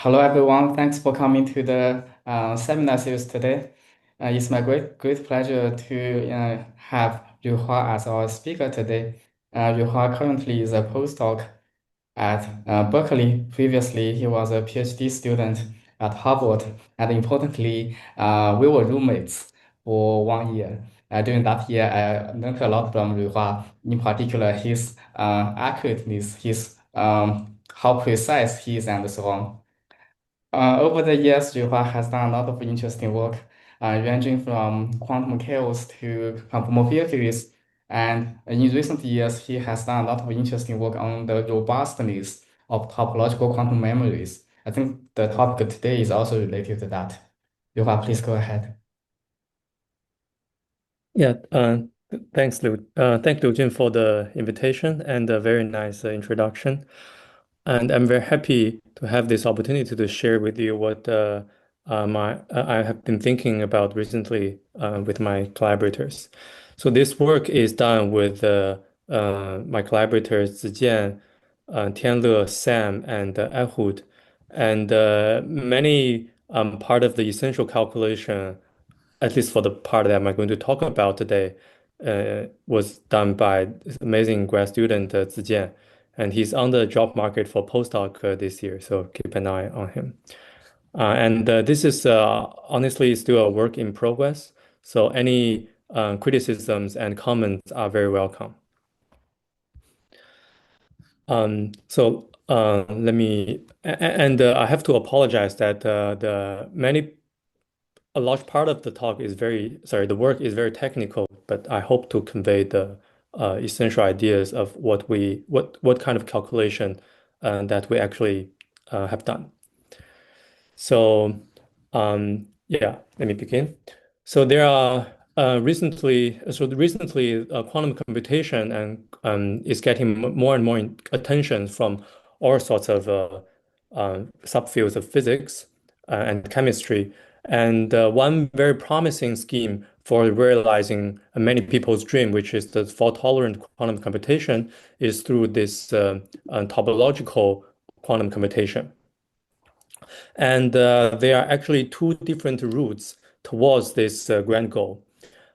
Hello everyone, thanks for coming to the seminar series today. It's my great pleasure to have Ruihua as our speaker today. Ruihua currently is a postdoc at Berkeley. Previously, he was a PhD student at Harvard, and importantly, we were roommates for 1 year. During that year, I learned a lot from Ruihua, in particular his accurateness, his how precise he is, and so on. Over the years, Ruihua has done a lot of interesting work, ranging from quantum chaos to conformal field theories. And in recent years, he has done a lot of interesting work on the robustness of topological quantum memories. I think the topic today is also related to that. Ruihua, please go ahead. Yeah, thanks, Liu. Thank Liu Jin for the invitation and a very nice introduction. And I'm very happy to have this opportunity to share with you what I have been thinking about recently with my collaborators. So this work is done with my collaborators Zijian, Tianle, Sam, and Ehud. And many part of the essential calculation, at least for the part that I'm going to talk about today, was done by this amazing grad student, Zijian, and he's on the job market for postdoc this year, so keep an eye on him. And this is honestly still a work in progress, so any criticisms and comments are very welcome. Let me, and I have to apologize that a large part of the talk is the work is very technical, but I hope to convey the essential ideas of what kind of calculation that we actually have done. So, yeah, let me begin. So there are recently quantum computation and is getting more and more attention from all sorts of subfields of physics and chemistry. And one very promising scheme for realizing many people's dream, which is the fault-tolerant quantum computation, is through this topological quantum computation. And there are actually two different routes towards this grand goal.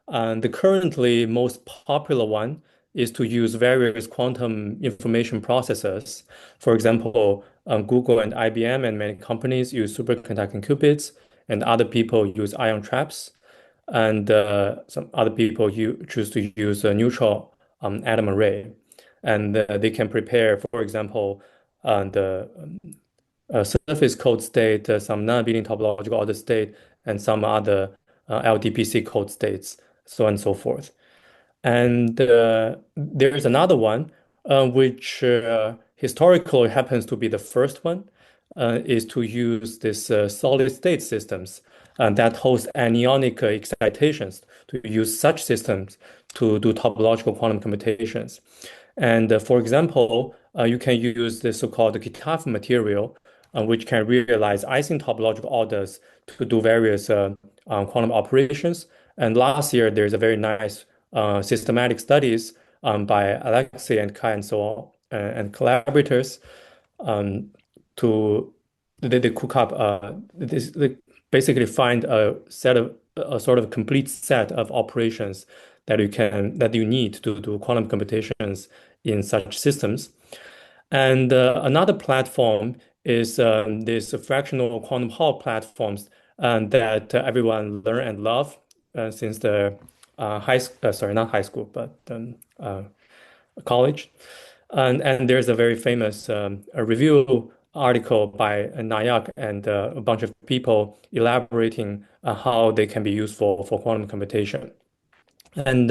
And the currently most popular one is to use various quantum information processors. For example, Google and IBM and many companies use superconducting qubits, and other people use ion traps, and some other people choose to use a neutral atom array. And they can prepare, for example, the surface code state, some non-abelian topological order state, and some other LDPC code states, so on and so forth. And there's another one, which historically happens to be the first one, is to use this solid state systems that host anionic excitations, to use such systems to do topological quantum computations. And for example, you can use the so-called Kitaf material, which can realize Ising topological orders to do various quantum operations. And last year, there's a very nice systematic studies by Alexei and Kai and so on and collaborators to they cook up they basically find a sort of complete set of operations that you need to do quantum computations in such systems. And another platform is this fractional quantum Hall platforms that everyone learn and love since the sorry, not high school, but college. And there's a very famous a review article by Nayak and a bunch of people elaborating how they can be useful for quantum computation. And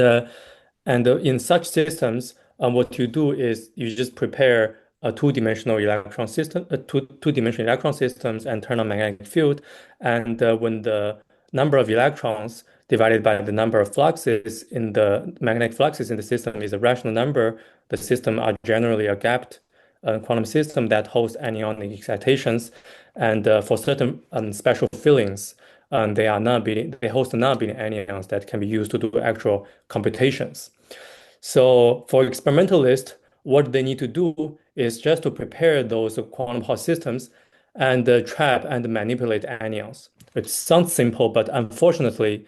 in such systems, what you do is you just prepare a two-dimensional electron system, two-dimensional electron systems, and turn on magnetic field. And when the number of electrons divided by the number of fluxes in the magnetic fluxes in the system is a rational number, the system are generally a gapped quantum system that hosts anionic excitations. And for certain special fillings, they host non-abelian anyons that can be used to do actual computations. So for experimentalists, what they need to do is just to prepare those quantum Hall systems and trap and manipulate anions. It sounds simple, but unfortunately,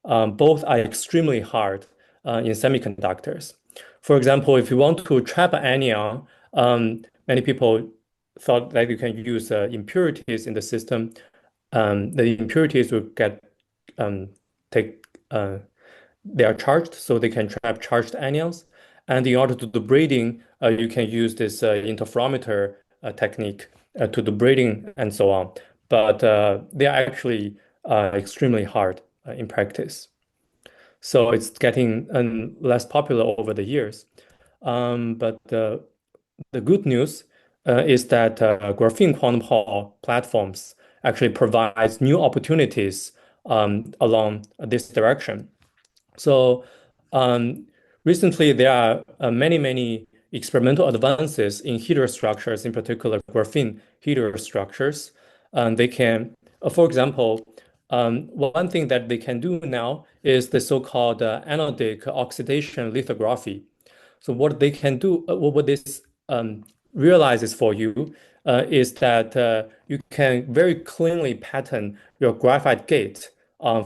both are extremely hard in semiconductors. For example, if you want to trap an anion, many people thought that you can use impurities in the system. The impurities will get take they are charged, so they can trap charged anions. And in order to do braiding, you can use this interferometer technique to do braiding and so on. But they are actually extremely hard in practice. So it's getting less popular over the years. But the good news is that graphene quantum Hall platforms actually provides new opportunities along this direction. So um, recently, there are many experimental advances in heater structures, in particular graphene heater structures. They can, for example, one thing that they can do now is the so-called anodic oxidation lithography. So what they can do, what this realizes for you is that you can very cleanly pattern your graphite gate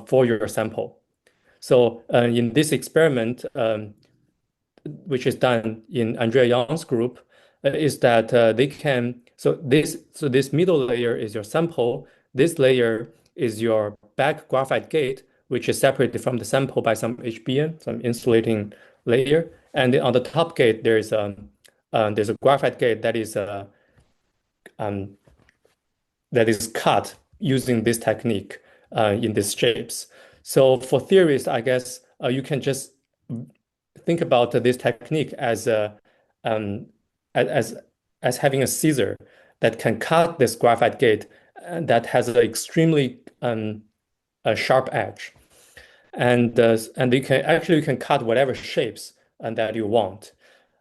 for your sample. So in this experiment, which is done in Andrea Young's group, is that they can so this middle layer is your sample. This layer is your back graphite gate, which is separated from the sample by some HBM, some insulating layer. And then on the top gate, there's a graphite gate um, that is cut using this technique in these shapes. So for theorists, I guess you can just think about this technique um, as as having a scissor that can cut this graphite gate that has an extremely a sharp edge, and you can cut whatever shapes that you want.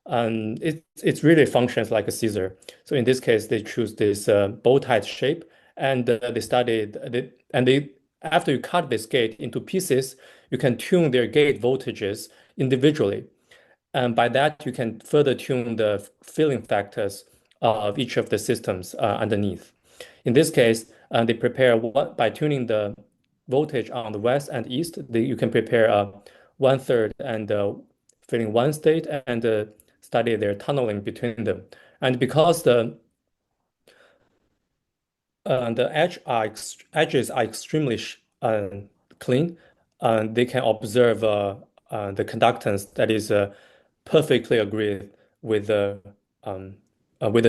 It really functions like a scissor. So in this case, they choose this bow tie shape, and they studied and they after you cut this gate into pieces, you can tune their gate voltages individually. And by that, you can further tune the filling factors of each of the systems underneath. In this case, they prepare what by tuning the voltage on the west and east. You can prepare one third and filling one state and study their tunneling between them. And because the edges are extremely clean, they can observe the conductance that is perfectly agreed with the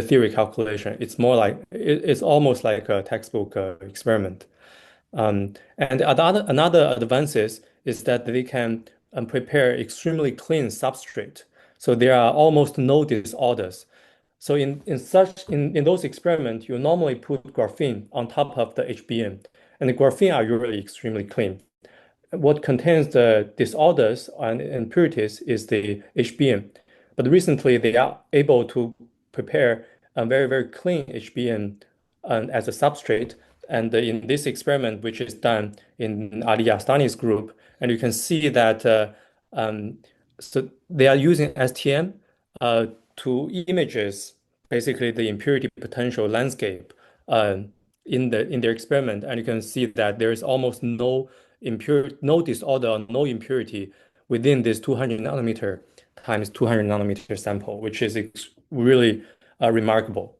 theory calculation. It's almost like a textbook experiment. And another advances is that they can prepare extremely clean substrate. So there are almost no disorders. So in those experiments, you normally put graphene on top of the HBM, and the graphene are usually extremely clean. What contains the disorders and impurities is the HBM. But recently, they are able to prepare a very clean HBM as a substrate. And in this experiment, which is done in Ali Yastani's group, and you can see that um, so they are using STM to images basically the impurity potential landscape uh, in their experiment, and you can see that there is almost no disorder, no impurity within this 200 nanometer times 200 nanometer sample, which is really remarkable.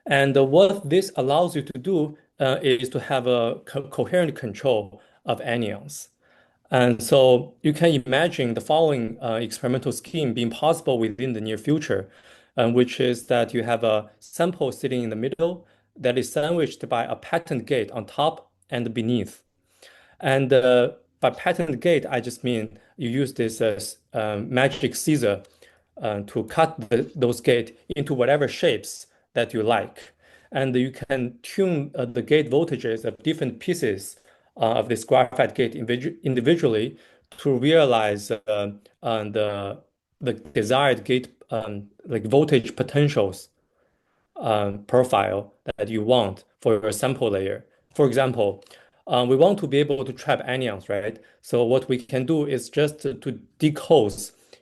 And what this allows you to do is to have a coherent control of anions. And so you can imagine the following experimental scheme being possible within the near future, which is that you have a sample sitting in the middle that is sandwiched by a patterned gate on top and beneath. And by patterned gate, I just mean you use this magic scissor to cut those gate into whatever shapes that you like. And you can tune the gate voltages of different pieces of this graphite gate individually to realize the desired gate like voltage potentials profile that you want for your sample layer. For example, we want to be able to trap anions, right? So what we can do is just to decode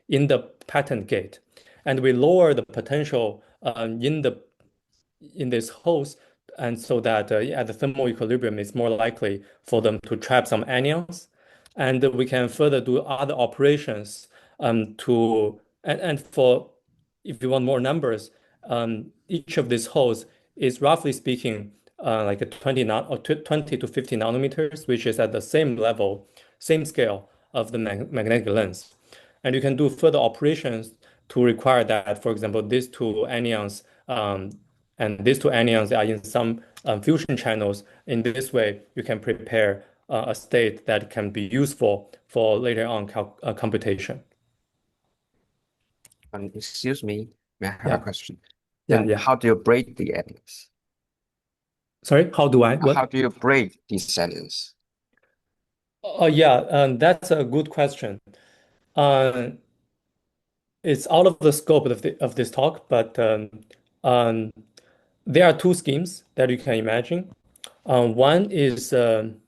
in the pattern gate, and we lower the potential in the in this host, and so that at the thermal equilibrium, it's more likely for them to trap some anions. And we can further do other operations and for if you want more numbers, each of these holes is roughly speaking like a 20 or 20 to 50 nanometers, which is at the same level, same scale of the magnetic lens. And you can do further operations to require that, for example, these two anions and these two anions are in some fusion channels. In this way, you can prepare a state that can be useful for later on computation. Excuse me, may I have a Yeah, question? yeah, Then yeah. how do you break the atoms? Sorry, how do I? How What? do you break these atoms? Yeah, that's a good question. Uh, it's out of the scope of this talk, but um, there are two schemes that you can imagine. One is um,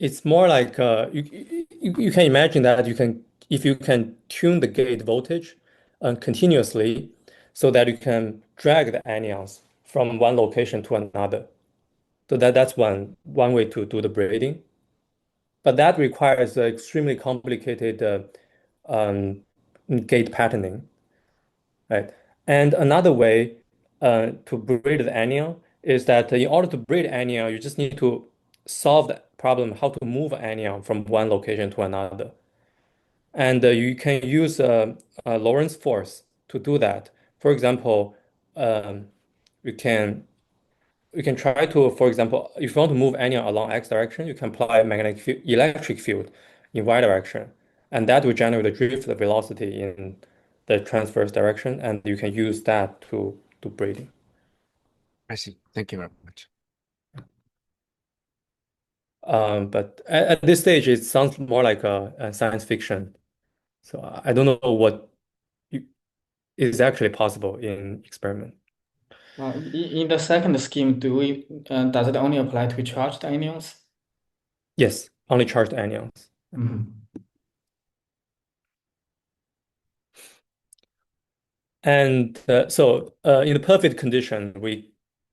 it's more like you can imagine that you can if you can tune the gate voltage continuously so that you can drag the anions from one location to another. So that's one way to do the braiding. But that requires extremely complicated um, gate patterning, right? And another way to braid the anion is that in order to braid anion, you just need to solve the problem how to move anion from one location to another. And you can use Lorentz force to do that. For example, um, you can you can try to, for example, if you want to move anion along x direction, you can apply a electric field in y direction, and that will generate a drift velocity in the transverse direction, and you can use that to do braiding. I see. Thank you very much. But at this stage, it sounds more like a science fiction. So I don't know what is actually possible in experiment. In the second scheme, does it only apply to charged anions? Yes, only charged anions. Mhm. And in the perfect condition, we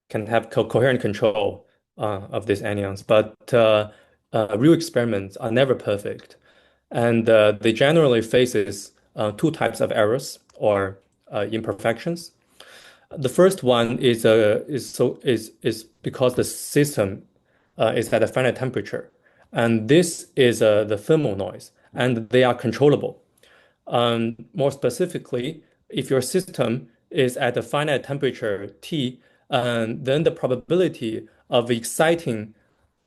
can have coherent control of these anions, but real experiments are never perfect, and they generally faces two types of errors or imperfections. The first one is because the system is at a finite temperature, and this is the thermal noise, and they are controllable. More specifically, if your system is at a finite temperature T, then the probability of exciting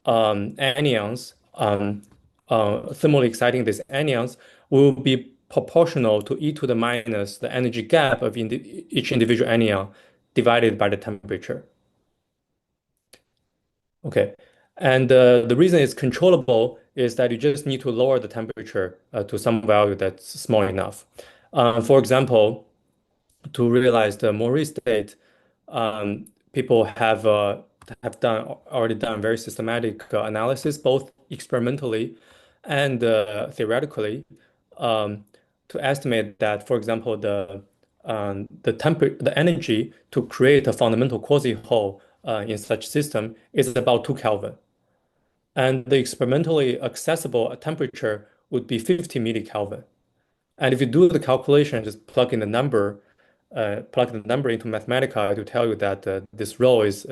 anions, thermally exciting these anions, will be proportional to e to the minus the energy gap of each individual anion divided by the temperature. Okay. And the reason it's controllable is that you just need to lower the temperature to some value that's small enough. For example, to realize the Maury state, people have already done very systematic analysis, both experimentally and theoretically, um, to estimate that, for example, the energy to create a fundamental quasi-hole in such system is about 2 Kelvin, and the experimentally accessible temperature would be 50 millikelvin. And if you do the calculation, just plug the number into Mathematica, it will tell you that this rho is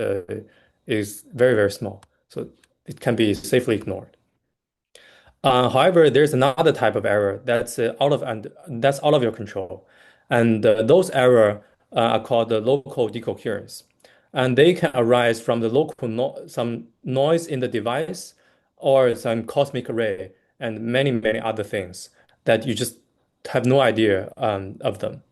very, very small. So it can be safely ignored. However, there's another type of error that's out of your control, and those errors are called the local decoherence, and they can arise from the local some noise in the device or some cosmic ray and many other things that you just have no idea of them.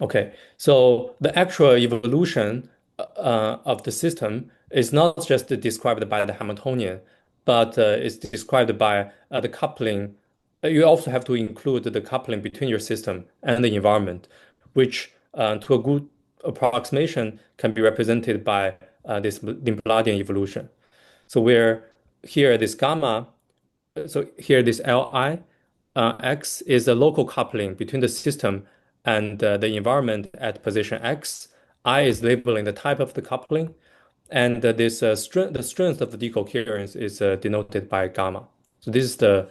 Okay, so the actual evolution of the system is not just described by the Hamiltonian, but is described by the coupling. You also have to include the coupling between your system and the environment, which to a good approximation can be represented by this Limbladian evolution. So where here this gamma so here this Li X is a local coupling between the system and the environment at position X. I is labeling the type of the coupling, and the strength of the decoherence is denoted by gamma. So this is the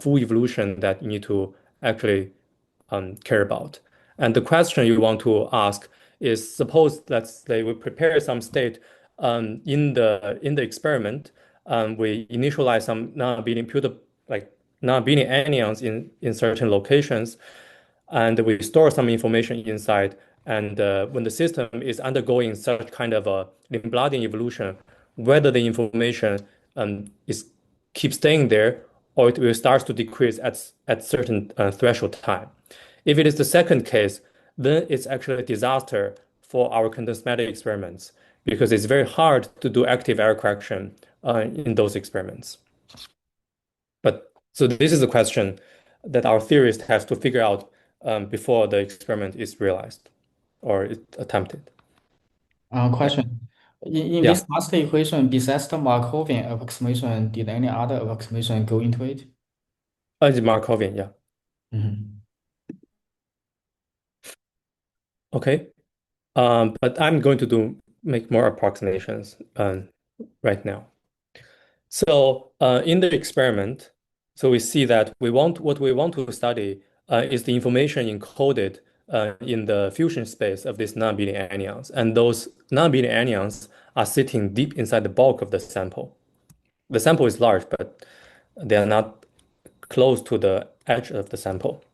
full evolution that you need to actually care about. And the question you want to ask is, suppose let's say we prepare some state in the experiment, we initialize some non-abelian anions in certain locations, and we store some information inside. And when the system is undergoing such kind of a Lindbladian evolution, whether the information is keep staying there or it will start to decrease at certain threshold time. If it is the second case, then it's actually a disaster for our condensed matter experiments because it's very hard to do active error correction in those experiments. But so this is a question that our theorist has to figure out before the experiment is realized or attempted. Question. In Yeah, this master equation, besides the Markovian approximation, did any other approximation go into it? it's Markovian. Yeah. Mhm. Okay. But I'm going to make more approximations right now. So in the experiment, so we see that what we want to study is the information encoded in the fusion space of these non-abelian anions, and those non-abelian anions are sitting deep inside the bulk of the sample. The sample is large, but they are not close to the edge of the sample.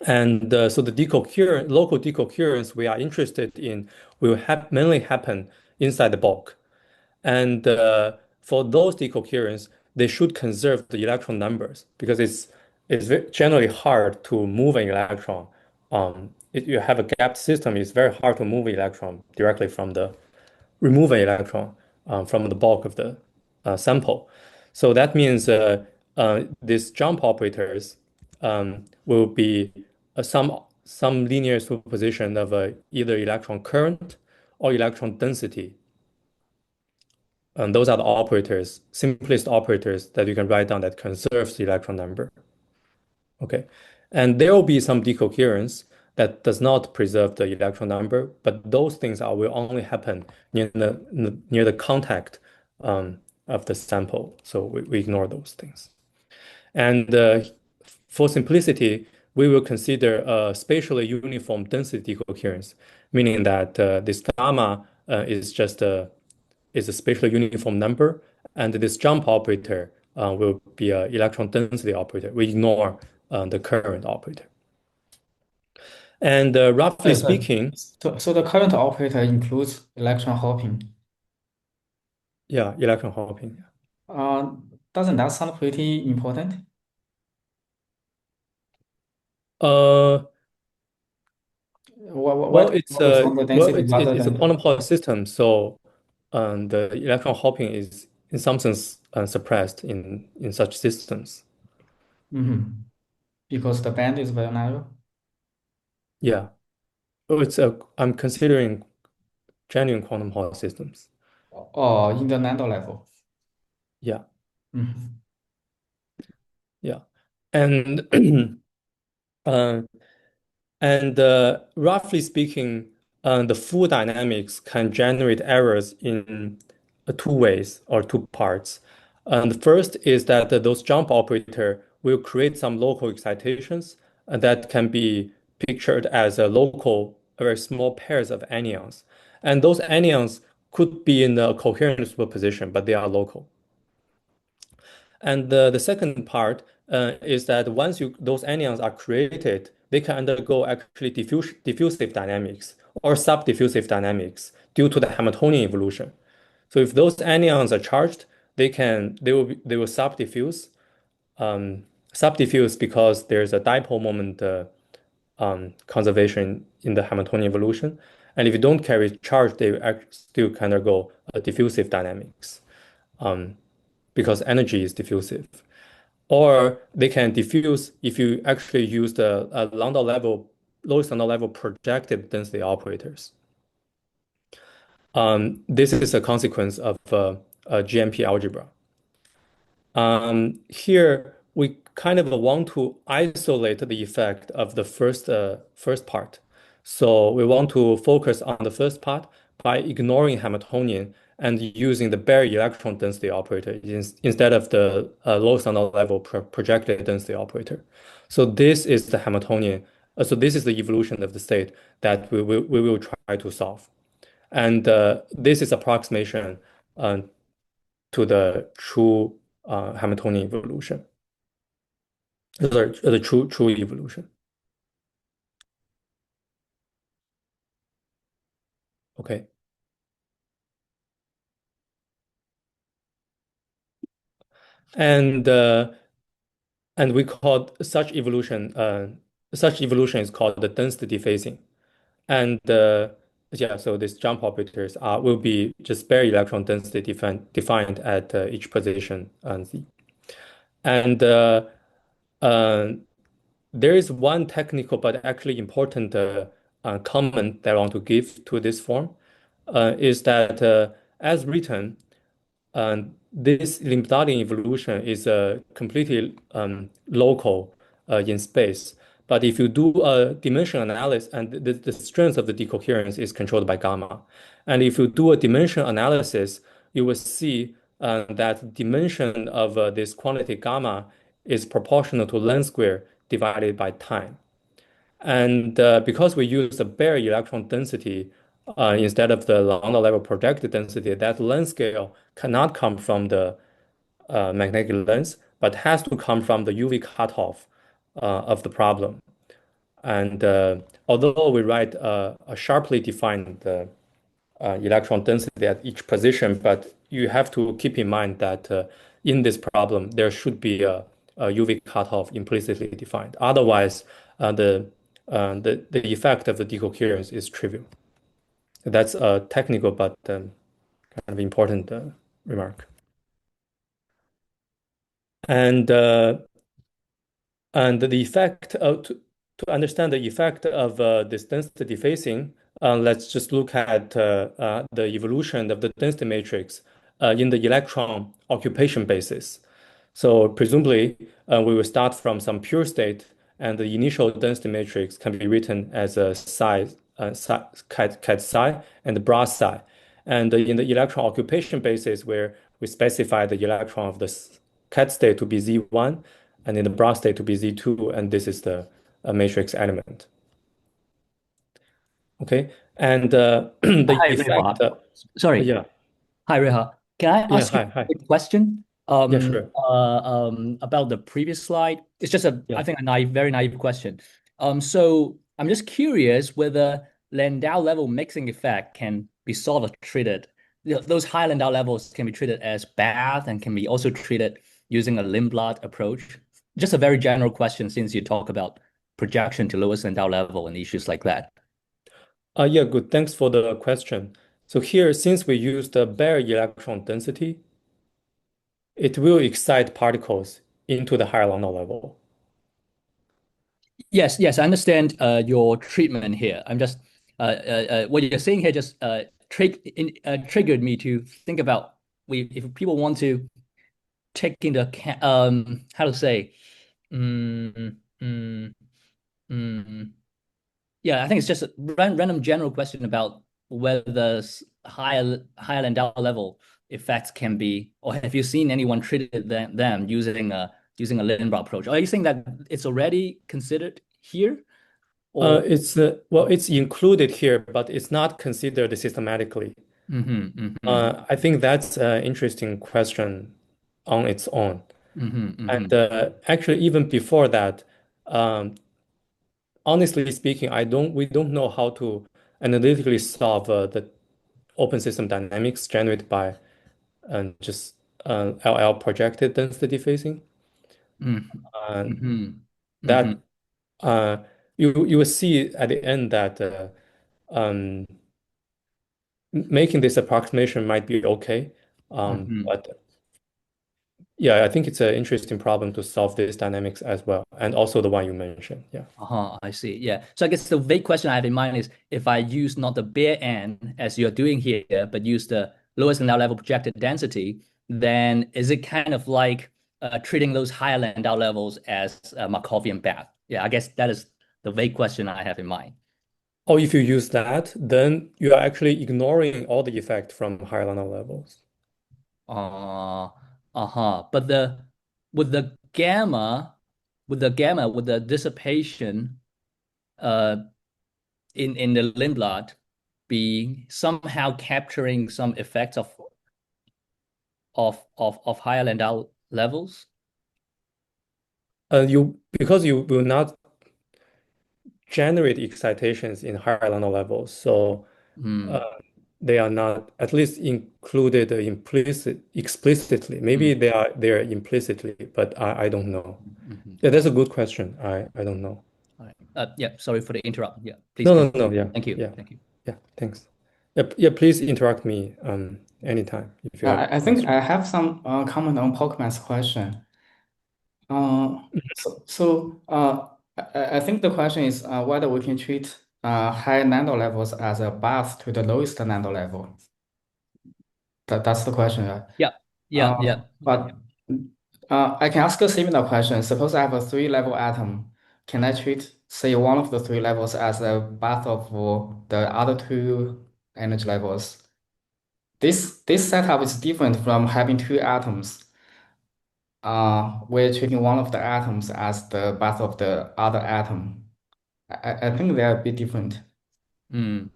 And so the local decoherence we are interested in will mainly happen inside the bulk. And for those decoherence, they should conserve the electron numbers because it's generally hard to move an electron. If you have a gapped system, it's very hard to move an electron directly remove an electron from the bulk of the sample. So that means these jump operators will be some linear superposition of either electron current or electron density. And those are the operators, simplest operators that you can write down that conserves the electron number. Okay. And there will be some decoherence that does not preserve the electron number, but those things will only happen near the contact of the sample. So we ignore those things. And for simplicity, we will consider a spatially uniform density decoherence, meaning that this gamma is a spatially uniform number, and this jump operator will be an electron density operator. We ignore the current operator. And roughly Sorry. speaking, So the current operator includes electron hopping. yeah, electron hopping. Uh, doesn't that sound pretty important? Uh, Why well, do you focus on the density rather it's a than? quantum Hall system, so the electron hopping is in some sense suppressed in such systems. Mhm. Because the band is very narrow? Yeah, oh, I'm considering genuine quantum Hall systems. Or in the nano level? Yeah, Mhm. yeah, and uh, and roughly speaking, the full dynamics can generate errors in two ways or two parts. And the first is that those jump operator will create some local excitations that can be pictured as a very small pairs of anions. And those anions could be in a coherent superposition, but they are local. And the second part is that once those anions are created, they can undergo actually diffusive dynamics or subdiffusive dynamics due to the Hamiltonian evolution. So if those anions are charged, they will subdiffuse because there's a dipole moment conservation in the Hamiltonian evolution. And if you don't carry charge, they still kind of go diffusive dynamics because energy is diffusive. Or they can diffuse if you actually use the lowest Landau level projective density operators. This is a consequence of GMP algebra. Here we kind of want to isolate the effect of the first part. So we want to focus on the first part by ignoring Hamiltonian and using the bare electron density operator instead of the lowest order level projected density operator. So this is the Hamiltonian. So this is the evolution of the state that we will try to solve. And this is approximation uh, to the true Hamiltonian evolution. Sorry, the true evolution. Okay. And we call such evolution is called the density phasing. And yeah, so these jump operators will be just bare electron density defined at each position on Z. And uh, there is one technical but actually important comment that I want to give to this form is that as written, this Lambdadian evolution is completely local in space. But if you do a dimension analysis, and the strength of the decoherence is controlled by gamma, and if you do a dimension analysis, you will see that dimension of this quantity gamma is proportional to length square divided by time. And because we use the bare electron density instead of the lambda level projected density, that length scale cannot come from the magnetic lens, but has to come from the UV cutoff of the problem. And although we write a sharply defined electron density at each position, but you have to keep in mind that in this problem, there should be a UV cutoff implicitly defined. Otherwise, the effect of the decoherence is trivial. That's a technical but kind of important remark. And the effect of to understand the effect of this density phasing, let's just look at the evolution of the density matrix in the electron occupation basis. So presumably, we will start from some pure state, and the initial density matrix can be written as a cat psi and bra psi. And in the electron occupation basis, where we specify the electron of the cat state to be Z1 and in the bra state to be Z2, and this is the matrix element. Okay, and the Hi, effect, Ruihua. Sorry. yeah, Hi, Ruihua. Can I yeah, ask you hi, hi, a quick question yeah, sure, about the previous slide? It's just I yeah. think, very naive question. So I'm just curious whether Landau level mixing effect can be sort of treated. Those high Landau levels can be treated as bath and can be also treated using a Lindblad approach. Just a very general question since you talk about projection to lowest Landau level and issues like that. Yeah, good. Thanks for the question. So here, since we use the bare electron density, it will excite particles into the higher Landau level. Yes, yes, I understand your treatment here. I'm just what you're saying here just triggered me to think about if people want to take into account how to say mm, mm, mm, yeah, I think it's just a random general question about whether higher Landau level effects can be, or have you seen anyone treated them using a Lindblad approach? Are you saying that it's already considered here, or? It's well, it's included here, but it's not considered systematically. I think that's an interesting question on its own. And actually, even before that, um, honestly speaking, we don't know how to analytically solve the open system dynamics generated by just LL projected density phasing. Uh, that you will see at the end that um, making this approximation might be okay. But yeah, I think it's an interesting problem to solve this dynamics as well, and also the one you mentioned. Yeah. I see. Yeah. So I guess the vague question I have in mind is if I use not the bare end as you're doing here, but use the lowest Landau level projected density, then is it kind of like treating those higher Landau levels as a Markovian bath? Yeah, I guess that is the vague question I have in mind. Or if you use that, then you are actually ignoring all the effect from higher Landau levels. Uh, uh-huh. But with the gamma, with the dissipation uh in the Lindblad be somehow capturing some effects of higher Landau levels? Because you will not generate excitations in higher Landau levels, so uh, Hmm. they are not at least included explicitly. Maybe Hmm. they are there implicitly, but I don't know. Hmm. Yeah, that's a good question. I don't know. All right. Yeah, sorry for the interrupt. Yeah, please No, no, no. continue. Yeah, Thank you. yeah, Thank you. yeah. Thanks. Yeah, yeah. Please interrupt me anytime if you have I think questions. I have some comment on Pokemon's question. I think the question is whether we can treat high nano levels as a bath to the lowest nano level. That's the question, right? Yeah, yeah, yeah, yeah. But I can ask a similar question. Suppose I have a three-level atom. Can I treat, say, one of the three levels as a bath of the other two energy levels? This setup is different from having two atoms. We're treating one of the atoms as the bath of the other atom. I think they are a bit different. Mm,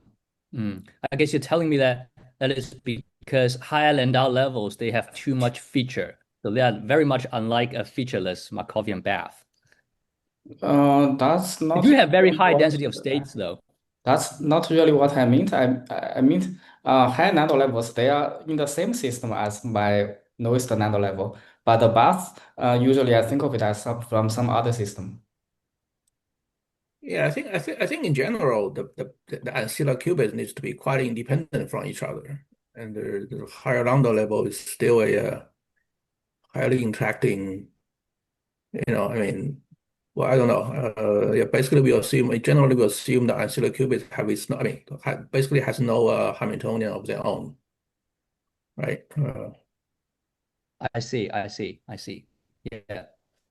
I guess you're telling me that that is because higher Landau levels, they have too much feature. So they are very much unlike a featureless Markovian bath. That's They not do have very really high what density of states, though. that's not really what I meant. I meant high nano levels, they are in the same system as my lowest nano level. But the bath, usually I think of it as from some other system. Yeah, I think in general the ancilla qubits needs to be quite independent from each other, and the higher lambda level is still a highly interacting. I mean, well, I don't know. Yeah, basically generally we assume the ancilla qubits have its no, I mean, basically has no Hamiltonian of their own, right? I see, I see, I see. Yeah.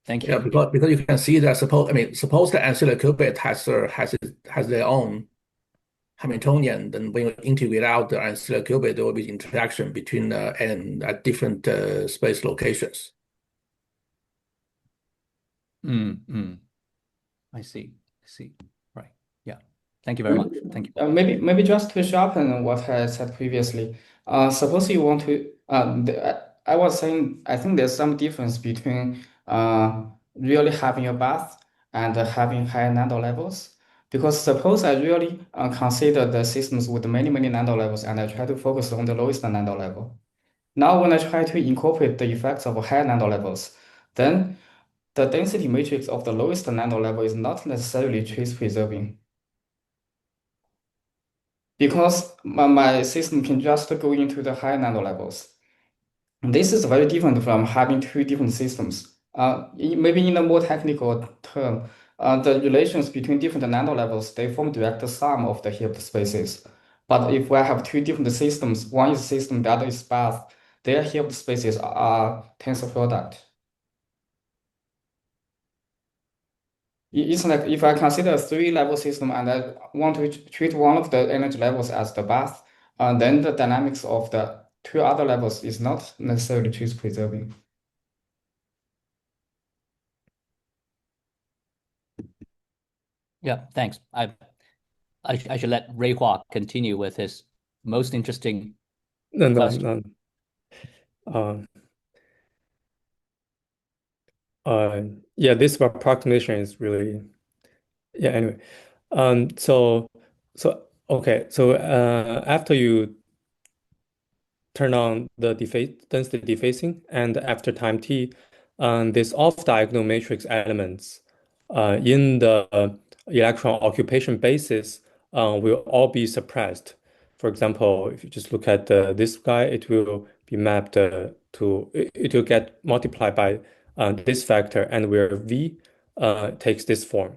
Thank Yeah, you. because you can see that suppose the ancilla qubit has their own Hamiltonian, then when you integrate out the ancilla qubit, there will be interaction between and at different space locations. Mm, mm. I see. I see. Right. Yeah. Thank you very much. Thank you. Maybe just to sharpen what I said previously. Suppose you want to. I was saying I think there's some difference between really having a bath and having high nano levels. Because suppose I really consider the systems with many nano levels and I try to focus on the lowest nano level. Now, when I try to incorporate the effects of high nano levels, then the density matrix of the lowest nano level is not necessarily trace preserving because my system can just go into the high nano levels. This is very different from having two different systems. Maybe in a more technical term, the relations between different nano levels, they form direct sum of the Hilbert spaces. But if I have two different systems, one is system, the other is bath, their Hilbert spaces are tensor product. It's like if I consider a three-level system and I want to treat one of the energy levels as the bath, then the dynamics of the two other levels is not necessarily truth preserving. Yeah. Thanks. I should let Ruihua continue with his most interesting No, no, question. no. Uh, yeah, this approximation is really, yeah, anyway. So, okay, so after you turn on the density defacing, and after time t, these off-diagonal matrix elements in the electron occupation basis will all be suppressed. For example, if you just look at this guy, it will be mapped it will get multiplied by this factor, and where V takes this form.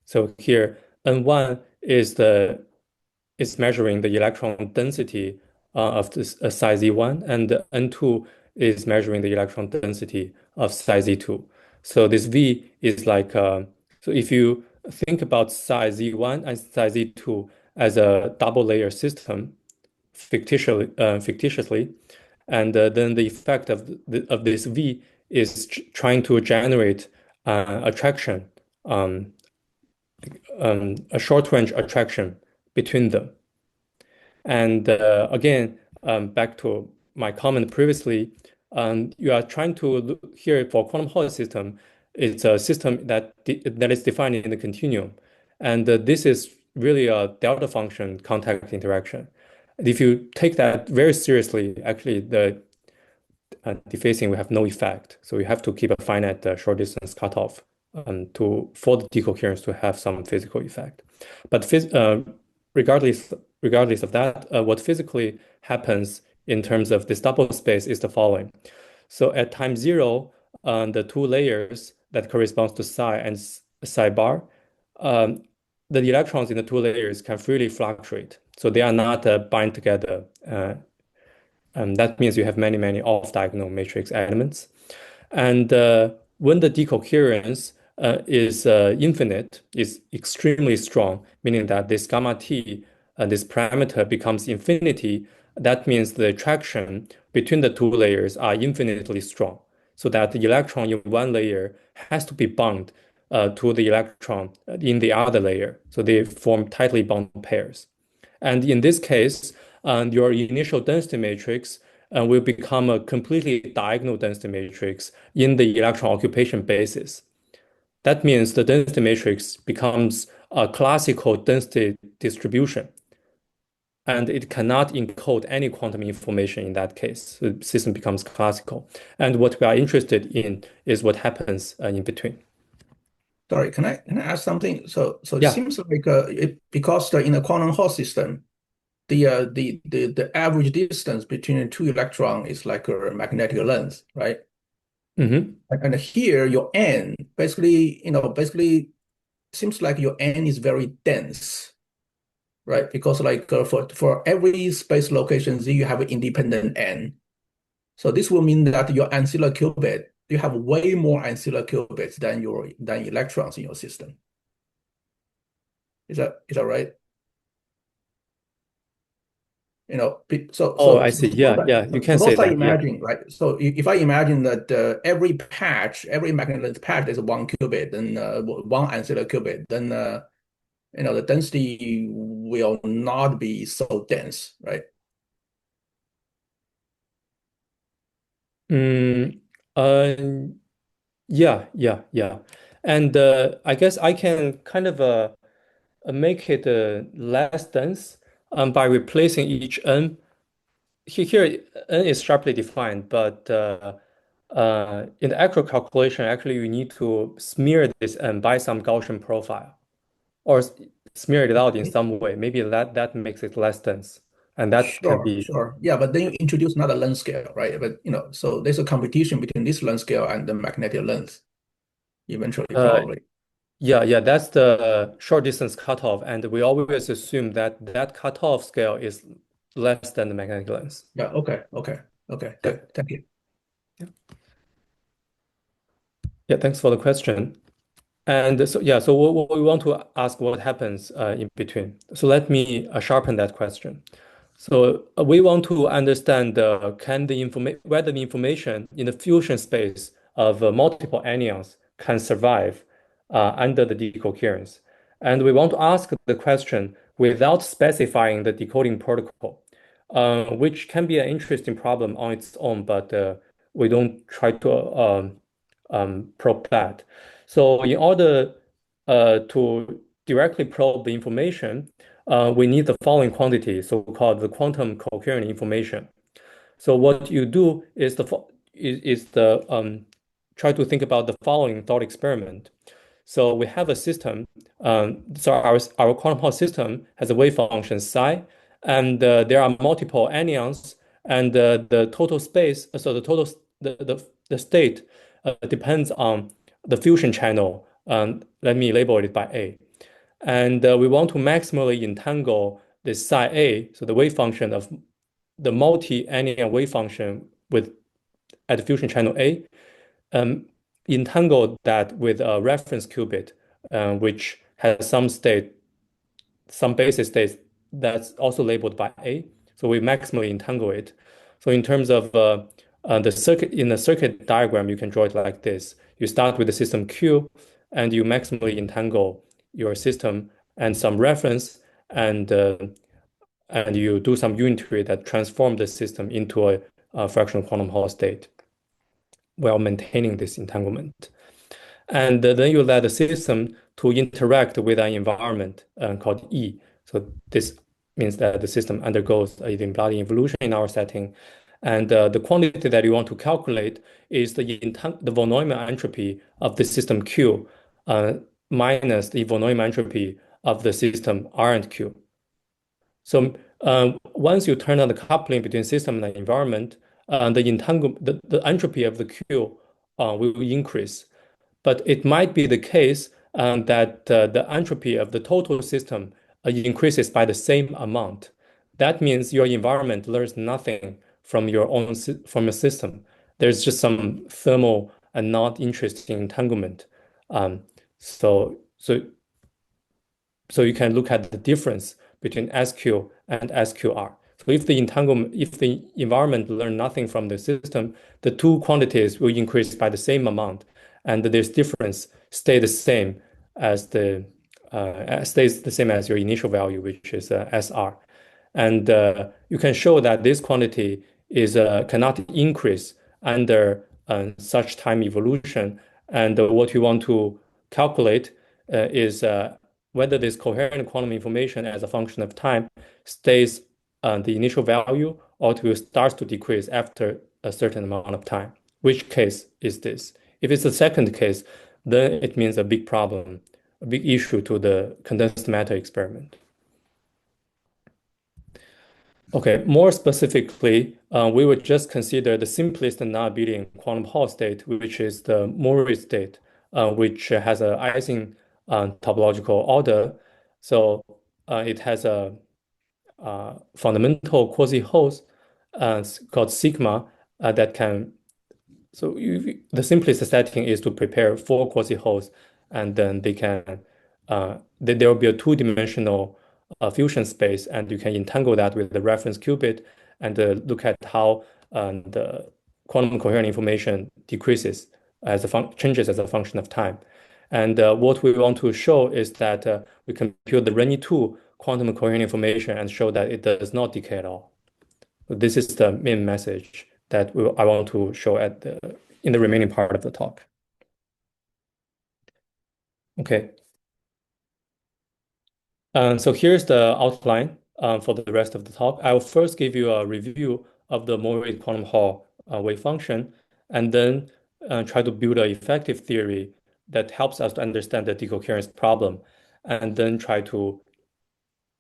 So here, N1 is measuring the electron density of this size E1, and N2 is measuring the electron density of psi Z2. So this V is like, so if you think about psi Z1 and psi Z2 as a double layer system, fictitiously, and then the effect of this V is trying to generate attraction, um, a short range attraction between them. And again, back to my comment previously, you are trying to look here for quantum Hall system. It's a system that is defined in the continuum, and this is really a delta function contact interaction. If you take that very seriously, actually the defacing will have no effect. So you have to keep a finite short distance cutoff for the decoherence to have some physical effect. But regardless of that, what physically happens in terms of this double space is the following. So at time zero, the two layers that corresponds to psi and psi bar, um, the electrons in the two layers can freely fluctuate. So they are not bind together. That means you have many, many off-diagonal matrix elements. And when the decoherence is infinite, is extremely strong, meaning that this gamma t, this parameter becomes infinity, that means the attraction between the two layers are infinitely strong. So that the electron in one layer has to be bound to the electron in the other layer. So they form tightly bound pairs. And in this case, your initial density matrix will become a completely diagonal density matrix in the electron occupation basis. That means the density matrix becomes a classical density distribution, and it cannot encode any quantum information in that case. The system becomes classical. And what we are interested in is what happens in between. Sorry, can I ask something? So it Yeah. seems like because in a quantum Hall system, the average distance between the two electrons is like a magnetic length, right? Mm-hmm. And here your n basically seems like your n is very dense, right? Because like for every space location Z, you have an independent n. So this will mean that your ancilla qubit, you have way more ancilla qubits than electrons in your system. Is that right? Oh, I see. Yeah, yeah, you can say Suppose I that. Yeah. imagine, right? So if I imagine that every magnetic length patch is one qubit, then one ancilla qubit, then the density will not be so dense, right? Mm, uh, yeah, yeah, yeah. And I guess I can kind of make it less dense by replacing each n. Here, n is sharply defined, but in the actual calculation, actually, you need to smear this n by some Gaussian profile or smear it out in some way. Maybe that makes it less dense, and that can Sure, be. sure. Yeah, but then you introduce another length scale, right? But so there's a competition between this length scale and the magnetic length eventually, Uh, probably. Yeah, yeah, that's the short distance cutoff, and we always assume that that cutoff scale is less than the magnetic length. Yeah, okay, okay, okay, Yeah, good. Thank you. yeah, yeah. Thanks for the question. And so, yeah, so what we want to ask what happens in between. So let me sharpen that question. So we want to understand whether the information in the fusion space of multiple anyons can survive under the decoherence. And we want to ask the question without specifying the decoding protocol, which can be an interesting problem on its own, but we don't try to probe that. So in order to directly probe the information, we need the following quantity, so-called the quantum coherent information. So what you do is try to think about the following thought experiment. So we have a system. So our quantum Hall system has a wave function psi, and there are multiple anyons, and the total space. So the total the state depends on the fusion channel. Let me label it by A. And we want to maximally entangle this psi A, so the wave function of the multi-anyon wave function with at fusion channel A, um, entangle that with a reference qubit, which has some basis states that's also labeled by A. So we maximally entangle it. So in terms of the circuit, in the circuit diagram, you can draw it like this. You start with the system Q, and you maximally entangle your system and some reference, and you do some unitary that transform the system into a fractional quantum Hall state while maintaining this entanglement. And then you let the system to interact with an environment called E. So this means that the system undergoes embodied evolution in our setting. And the quantity that you want to calculate is the von Neumann entropy of the system Q minus the von Neumann entropy of the system R and Q. So once you turn on the coupling between system and environment, the entropy of the Q will increase. But it might be the case that the entropy of the total system increases by the same amount. That means your environment learns nothing from from your system. There's just some thermal and not interesting entanglement. Um, so so so you can look at the difference between SQ and SQR. So if the environment learn nothing from the system, the two quantities will increase by the same amount, and this difference stay the same as stays the same as your initial value, which is SR. And you can show that this quantity cannot increase under such time evolution. And what you want to calculate is whether this coherent quantum information as a function of time stays the initial value or it will start to decrease after a certain amount of time. Which case is this? If it's the second case, then it means a big problem, a big issue to the condensed matter experiment. Okay, more specifically, we would just consider the simplest non-abelian quantum Hall state, which is the Maury state, which has an Ising topological order. So it has a fundamental quasi-host called sigma that can. So the simplest setting is to prepare four quasi-hosts, and then there will be a two-dimensional fusion space, and you can entangle that with the reference qubit and look at how the quantum coherent information decreases changes as a function of time. And what we want to show is that we compute the Renyi 2 quantum coherent information and show that it does not decay at all. So this is the main message that I want to show in the remaining part of the talk. Okay. So here's the outline for the rest of the talk. I will first give you a review of the Maury quantum Hall wave function, and then try to build an effective theory that helps us to understand the decoherence problem, and then try to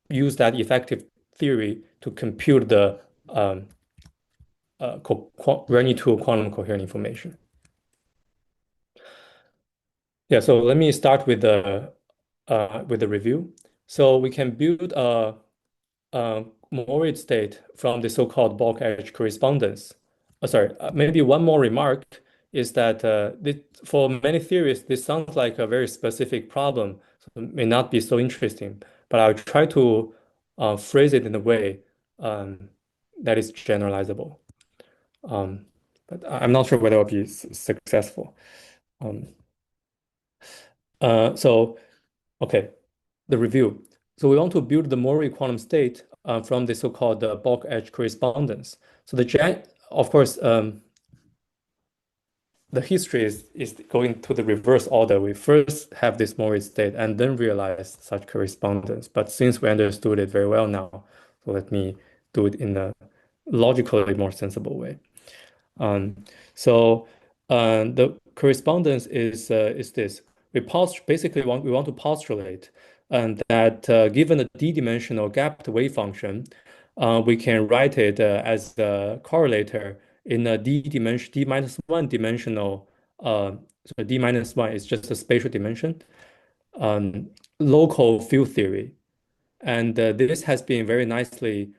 use that effective theory to compute the Renyi 2 quantum coherent information. Yeah, so let me start with the review. So we can build a Maury state from the so-called bulk edge correspondence. Maybe one more remark is that for many theories, this sounds like a very specific problem, so it may not be so interesting. But I'll try to phrase it in a way that is generalizable. But I'm not sure whether I'll be successful. Okay, the review. So we want to build the Maury quantum state from the so-called bulk edge correspondence. So of course, the history is going to the reverse order. We first have this Maury state and then realize such correspondence. But since we understood it very well now, so let me do it in a logically more sensible way. The correspondence is this. We want to postulate that given a d-dimensional gapped wave function, we can write it as the correlator in a d minus one dimensional. So d minus one is just a spatial dimension, local field theory, and this has been very nicely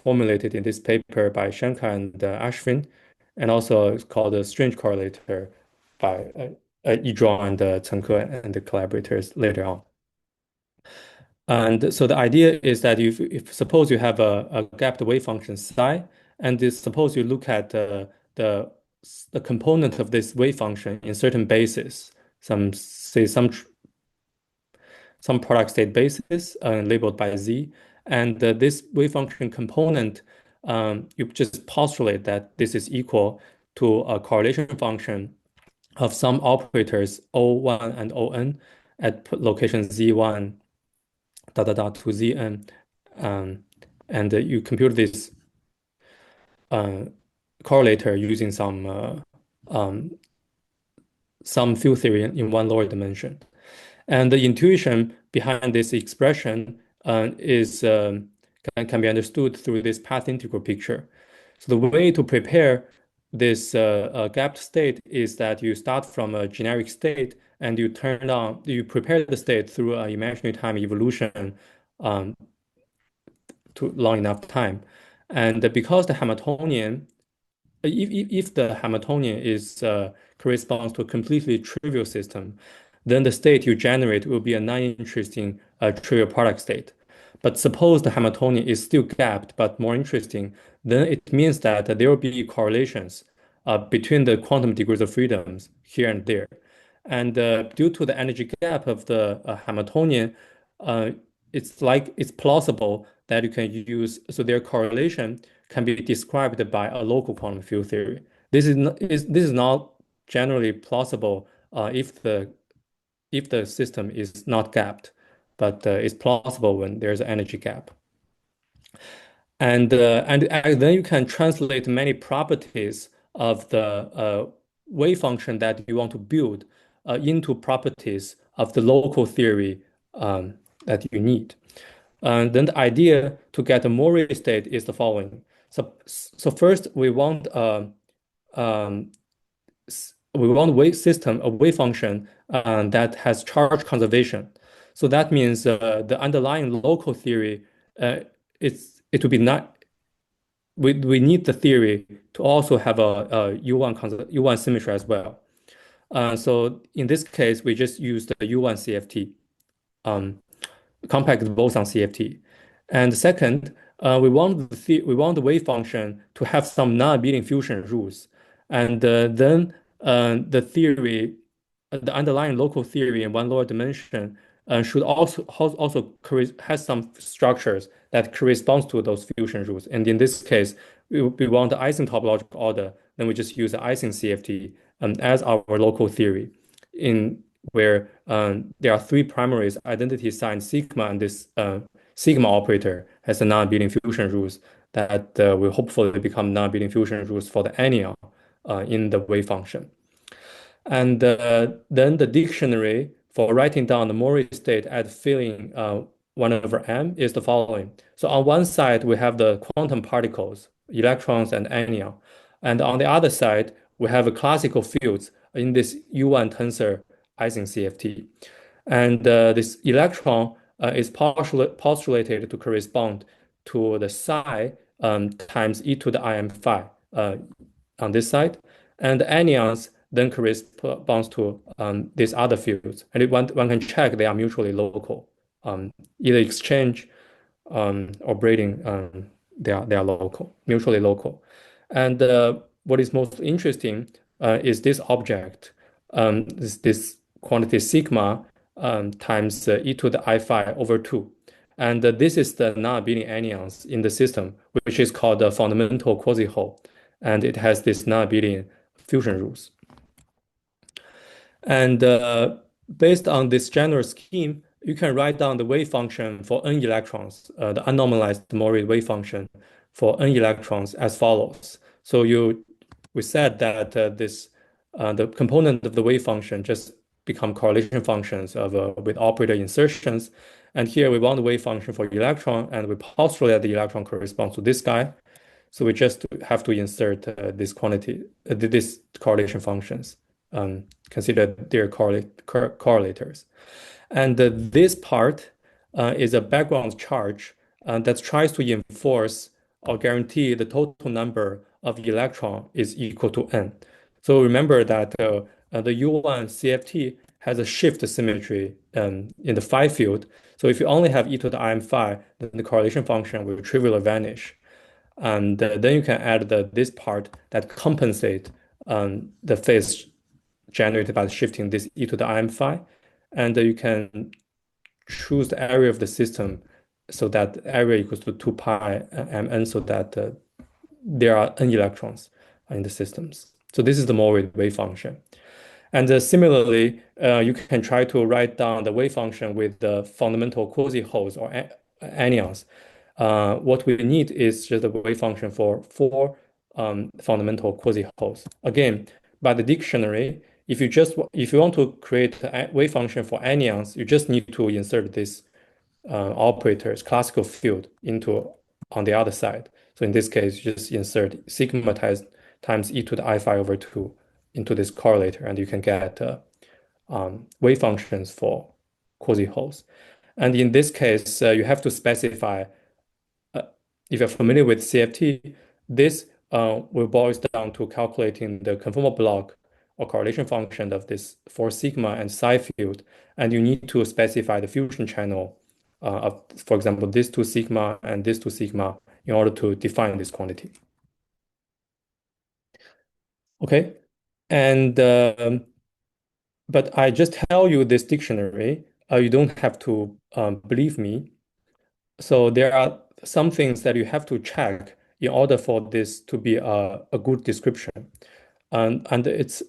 formulated in this paper by Shankar and Ashwin. and also it's called a strange correlator by Yizhuang and Chen Ke and the collaborators later on. And so the idea is that if suppose you have a gapped wave function psi, and suppose you look at the the component of this wave function in certain basis, some product state basis labeled by Z, and this wave function component, you just postulate that this is equal to a correlation function of some operators O1 and On at location Z1 dot dot dot to Zn, and you compute this correlator using some field theory in one lower dimension. And the intuition behind this expression can be understood through this path integral picture. So the way to prepare this gapped state is that you start from a generic state and you prepare the state through an imaginary time evolution to long enough time. And because the Hamiltonian, if the Hamiltonian corresponds to a completely trivial system, then the state you generate will be a non-interesting trivial product state. But suppose the Hamiltonian is still gapped but more interesting, then it means that there will be correlations between the quantum degrees of freedoms here and there. And due to the energy gap of the Hamiltonian, it's plausible that you can use, so their correlation can be described by a local quantum field theory. This is not generally plausible if the system is not gapped, but it's plausible when there's an energy gap. And then you can translate many properties of the wave function that you want to build into properties of the local theory that you need. And then the idea to get a Mori state is the following. So first we want wave system, a wave function that has charge conservation. So that means the underlying local theory, it would be not. We need the theory to also have a U1 symmetry as well. So in this case, we just use the U1 CFT, compact boson CFT. And second, we want the wave function to have some non-abelian fusion rules, and then the theory, the underlying local theory in one lower dimension should also has some structures that corresponds to those fusion rules. And in this case, we want the Ising topological order. Then we just use the Ising CFT as our local theory, in where there are three primaries: identity sign sigma, and this sigma operator has a non-abelian fusion rules that will hopefully become non-abelian fusion rules for the anion in the wave function. And then the dictionary for writing down the Mori state at filling 1/m is the following. So on one side, we have the quantum particles, electrons and anion. And on the other side, we have a classical fields in this U1 tensor Ising CFT. And this electron is postulated to correspond to the psi times e to the im phi on this side. And the anions then corresponds to these other fields. And one can check they are mutually local. Either exchange or braiding, they are local, mutually local. And what is most interesting is this object, this quantity sigma times e to the I phi over 2. And this is the non-abelian anions in the system, which is called the fundamental quasi-hole. And it has this non-abelian fusion rules. And based on this general scheme, you can write down the wave function for n electrons, the unnormalized Mori wave function for n electrons as follows. So we said that the component of the wave function just become correlation functions with operator insertions. And here we want the wave function for electron, and we postulate that the electron corresponds to this guy. So we just have to insert this correlation functions. Consider their correlators. And this part is a background charge that tries to enforce or guarantee the total number of electron is equal to n. So remember that the U1 CFT has a shift symmetry in the phi field. So if you only have e to the im phi, then the correlation function will trivially vanish. And then you can add this part that compensate the phase generated by shifting this e to the im phi. And you can choose the area of the system so that area equals to 2 pi mn so that there are n electrons in the systems. So this is the Morley wave function. And similarly, you can try to write down the wave function with the fundamental quasi-holes or anyons. What we need is just a wave function for four fundamental quasi-holes. Again, by the dictionary, if you want to create a wave function for anyons, you just need to insert this operator's classical field into on the other side. So in this case, you just insert sigma times e to the I phi over 2 into this correlator, and you can get wave functions for quasi-holes. And in this case, you have to specify, if you're familiar with CFT, this will boil down to calculating the conformal block or correlation function of this for sigma and psi field. And you need to specify the fusion channel of, for example, this two sigma and this two sigma in order to define this quantity. Okay, and but I just tell you this dictionary. You don't have to believe me. So there are some things that you have to check in order for this to be a good description. And it's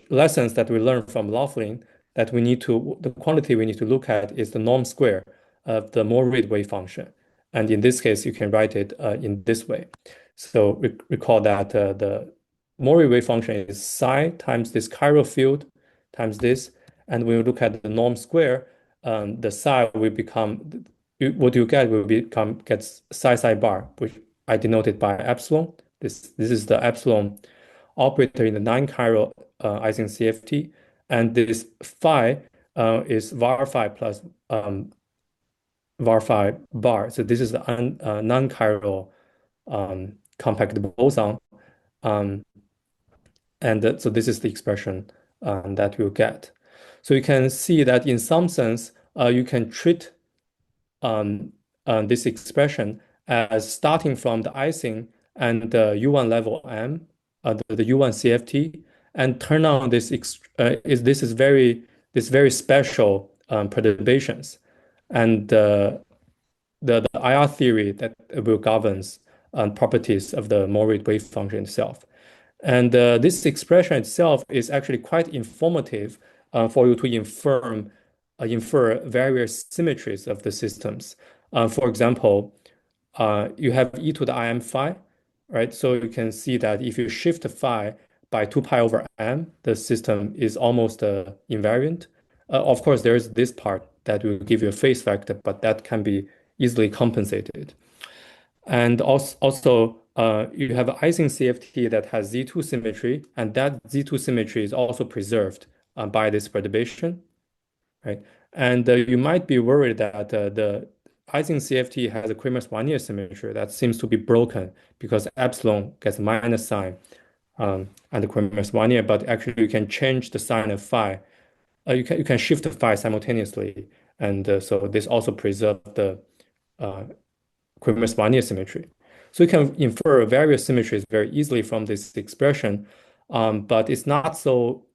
lessons that we learn from Laughlin that the quantity we need to look at is the norm square of the Morley wave function. And in this case, you can write it in this way. So recall that the Morley wave function is psi times this chiral field times this. And when you look at the norm square, the psi will become, what you get gets psi bar, which I denoted by epsilon. This is the epsilon operator in the non-chiral Ising CFT, and this phi is var phi plus var phi bar. So this is the non-chiral compact boson, and so this is the expression that we'll get. So you can see that in some sense, you can treat this expression as starting from the Ising and the U1 level M, the U1 CFT, and turn on this very special perturbations, and the IR theory that will governs properties of the Morley wave function itself. And this expression itself is actually quite informative for you to infer various symmetries of the systems. For example, you have e to the im phi, right? So you can see that if you shift phi by 2 pi over m, the system is almost invariant. Of course, there's this part that will give you a phase vector, but that can be easily compensated. And also you have an Ising CFT that has Z2 symmetry, and that Z2 symmetry is also preserved by this perturbation, right? And you might be worried that the Ising CFT has a Kramers-Wanier symmetry that seems to be broken because epsilon gets minus sign and the Kramers-Wanier, but actually you can change the sign of phi. You can shift the phi simultaneously, and so this also preserves the Kramers-Wanier symmetry. So you can infer various symmetries very easily from this expression, but it's not so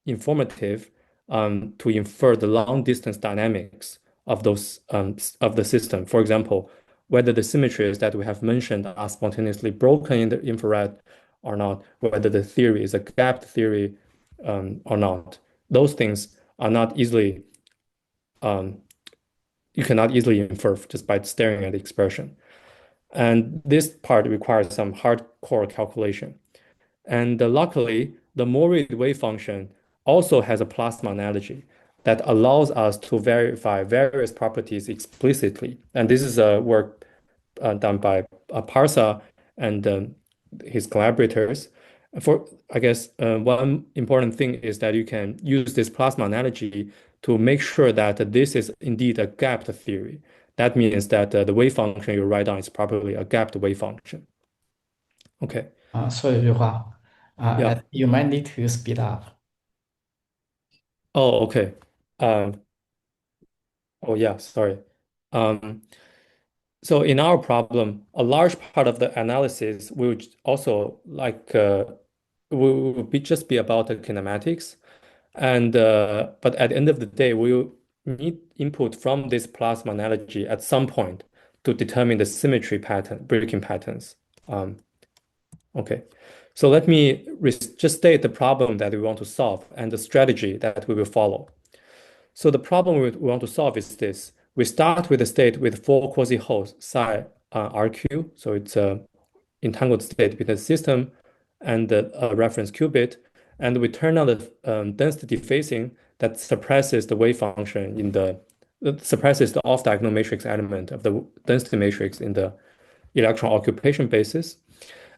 informative to infer the long distance dynamics of those of the system. For example, whether the symmetries that we have mentioned are spontaneously broken in the infrared or not, whether the theory is a gapped theory or not. Those things are not easily you cannot easily infer just by staring at the expression. And this part requires some hardcore calculation. And luckily, the Morley wave function also has a plasma analogy that allows us to verify various properties explicitly. And this is a work done by Parsa and his collaborators. I guess one important thing is that you can use this plasma analogy to make sure that this is indeed a gapped theory. That means that the wave function you write down is probably a gapped wave function. Okay. Sorry, Ruihua. Yeah. You might need to speed up. Oh, okay. Um, oh yeah, sorry. Um, so in our problem, a large part of the analysis will also will be just be about the kinematics. And but at the end of the day, we'll need input from this plasma analogy at some point to determine the symmetry pattern, breaking patterns. Um, okay. So let me just state the problem that we want to solve and the strategy that we will follow. So the problem we want to solve is this. We start with a state with four quasi-holes psi RQ. So it's a entangled state between the system and the reference qubit. And we turn on the density phasing that suppresses the wave function in that suppresses the off-diagonal matrix element of the density matrix in the electron occupation basis.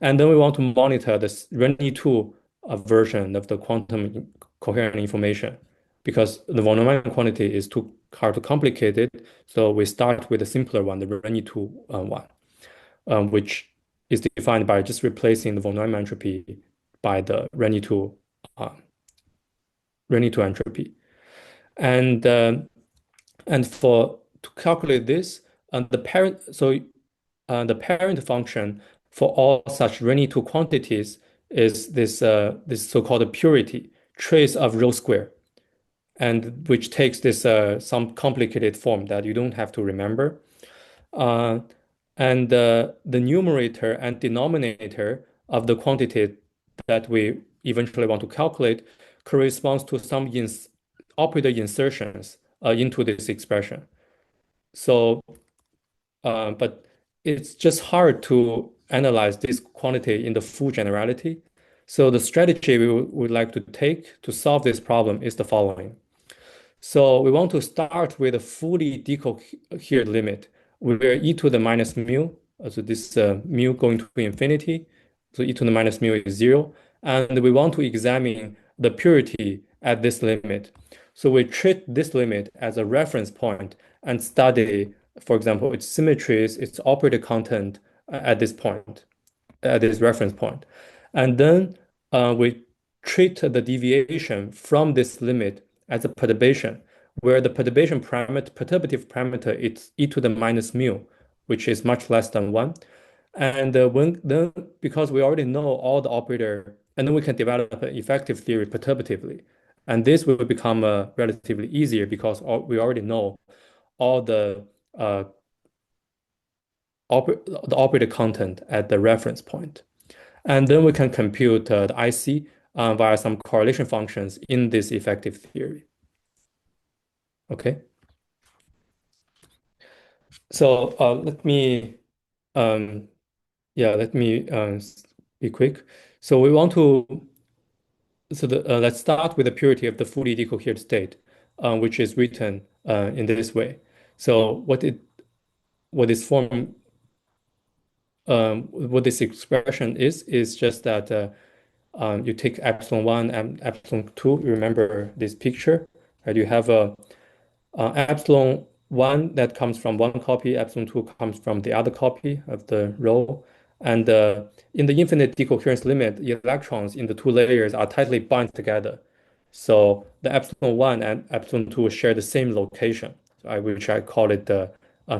And then we want to monitor this Renyi 2 version of the quantum coherent information because the von Neumann quantity is too hard to complicate it. So we start with a simpler one, the Renyi 2 one, which is defined by just replacing the von Neumann entropy by the uh, Renyi 2 entropy. And and for to calculate this, the parent function for all such Renyi 2 quantities is this so-called purity trace of rho square, and which takes this some complicated form that you don't have to remember. Uh, and the numerator and denominator of the quantity that we eventually want to calculate corresponds to some operator insertions into this expression. So, but it's just hard to analyze this quantity in the full generality. So the strategy we would like to take to solve this problem is the following. So we want to start with a fully decohered limit where e to the minus mu, so this mu going to infinity, so e to the minus mu is zero, and we want to examine the purity at this limit. So we treat this limit as a reference point and study, for example, its symmetries, its operator content at this point, at this reference point. And then we treat the deviation from this limit as a perturbation, where the perturbative parameter is e to the minus mu, which is much less than 1. And because we already know all the operator, and then we can develop an effective theory perturbatively. And this will become relatively easier because we already know all uh, the operator content at the reference point. And then we can compute the IC via some correlation functions in this effective theory. Okay. So um, let me be quick. So we want to, let's start with the purity of the fully decohered state, which is written in this way. So what this form, what this expression is just that you take epsilon 1 and epsilon 2. Remember this picture, right? You have a epsilon 1 that comes from one copy, epsilon 2 comes from the other copy of the row. And in the infinite decoherence limit, electrons in the two layers are tightly bound together. So the epsilon 1 and epsilon 2 share the same location, which I call it the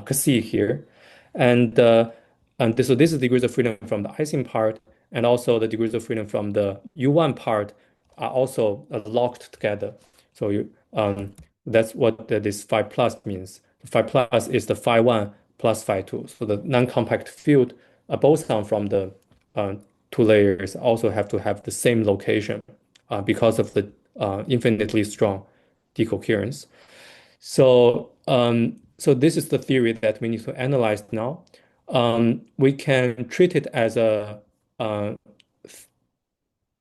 Cassie here. And, so this is degrees of freedom from the Ising part, and also the degrees of freedom from the U1 part are also locked together. So that's what this phi plus means. Phi plus is the phi 1 plus phi 2. So the non-compact field boson from the uh, two layers also have to have the same location because of the infinitely strong decoherence. So this is the theory that we need to analyze now. We can treat it as a uh,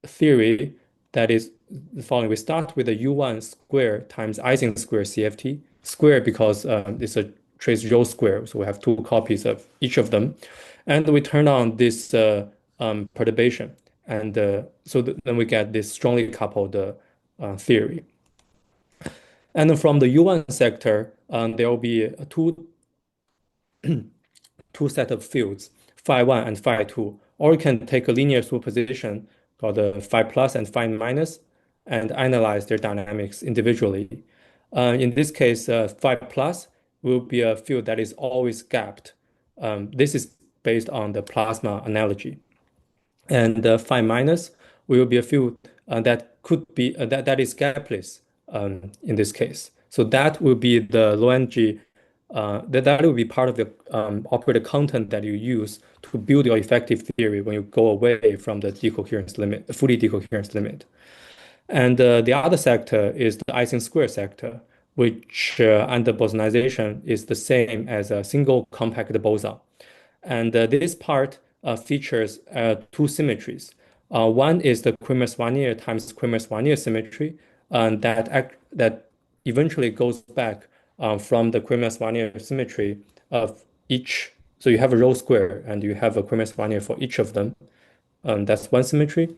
theory that is the following. We start with a U1 square times Ising square CFT square because it's a trace rho square. So we have two copies of each of them. And we turn on this perturbation. And then we get this strongly coupled theory. And from the U1 sector, there will be two set of fields, phi 1 and phi 2, or you can take a linear superposition called the phi plus and phi minus and analyze their dynamics individually. In this case, phi plus will be a field that is always gapped. This is based on the plasma analogy. And phi minus will be a field that could be that is gapless in this case. So that will be the low energy that will be part of the operator content that you use to build your effective theory when you go away from the decoherence limit, fully decoherence limit. And the other sector is the Ising square sector, which under bosonization is the same as a single compact boson. And this part features two symmetries. One is the Kremers-Vanier times Kremers-Vanier symmetry, and that eventually goes back from the Kremers-Vanier symmetry of each. So you have a rho square, and you have a Kremers-Vanier for each of them. That's one symmetry.